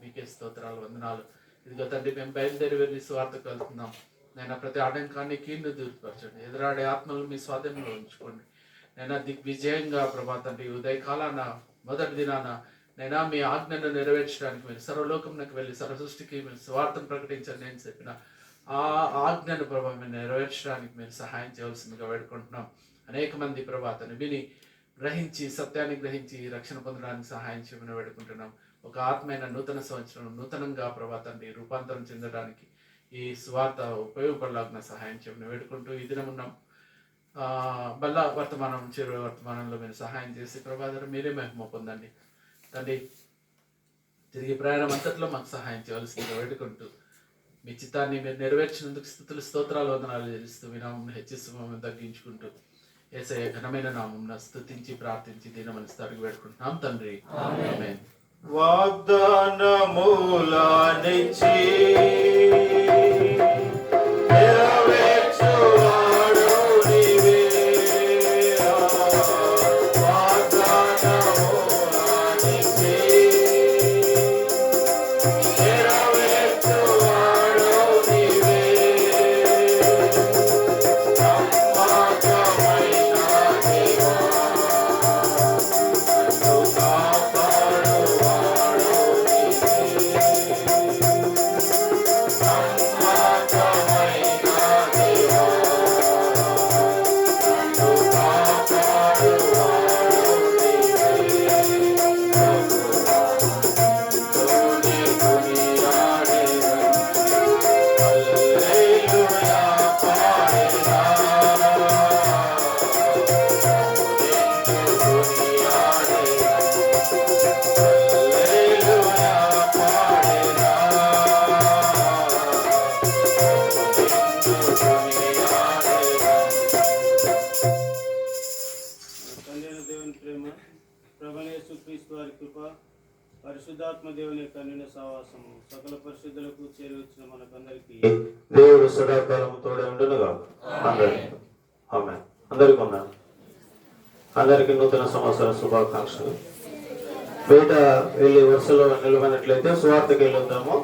మీకే స్తోత్రాలు, వందనాలు. ఇదిగో తండ్రి, మేము బయలుదేరి వెళ్ళి స్వార్థకు వెళ్తున్నాం. నేను ప్రతి ఆటంకాన్ని కీడును దూరపరచండి. ఎదురాడే ఆత్మలు మీ స్వాధీనంలో ఉంచుకోండి. నేను దిగ్విజయంగా ప్రభా తండ్రి, ఉదయకాలాన మొదటి దినాన నైనా మీ ఆజ్ఞను నెరవేర్చడానికి మీరు సర్వలోకంలోకి వెళ్ళి సర్వసృష్టికి మీరు స్వార్థను ప్రకటించండి నేను చెప్పిన ఆ ఆజ్ఞను ప్రభా మీరు నెరవేర్చడానికి మీరు సహాయం చేయవలసిందిగా వేడుకుంటున్నాం. అనేక మంది ప్రభాతను విని గ్రహించి సత్యాన్ని గ్రహించి రక్షణ పొందడానికి సహాయం చేయమని వేడుకుంటున్నాం. ఒక ఆత్మైన నూతన సంవత్సరం నూతనంగా ప్రభాతాన్ని రూపాంతరం చెందడానికి ఈ స్వార్థ ఉపయోగపడలాగిన సహాయం చేయమని వేడుకుంటూ ఈ దినం ఉన్నాం. బల్ల వర్తమానం చిరు వర్తమానంలో మీరు సహాయం చేసి ప్రభాతం మీరే మహిమ పొందండి తండ్రి. తిరిగి ప్రయాణం అంతట్లో మాకు సహాయం చేయవలసిందిగా వేడుకుంటూ మీ చిత్తాన్ని మీరు నెరవేర్చినందుకు స్తుతులు స్తోత్రాలు వందనాలు చెల్లిస్తూ మీ నామం హెచ్చిస్తూ మమ్మల్ని తగ్గించుకుంటూ యేసయ్య ఘనమైన నామం స్తుతించి ప్రార్థించి దీనమనిస్తూ అడిగి వేడుకుంటున్నాం తండ్రి, ఆమేన్. వాగ్దానములనిచ్చి పరిశుద్ధాత్మ దేవుని యొక్క నిన్న సహవాసము సకల పరిశుద్ధులకు చేరి వచ్చిన మనకందరికీ దేవుడు సదాకాలం తోడే ఉండునుగా. ఆమేన్. అందరికీ ఉన్నాను. అందరికీ నూతన సంవత్సర శుభాకాంక్షలు. బయట వెళ్ళి వరుసలో నిలబడినట్లయితే స్వార్థకి వెళ్ళొద్దాము.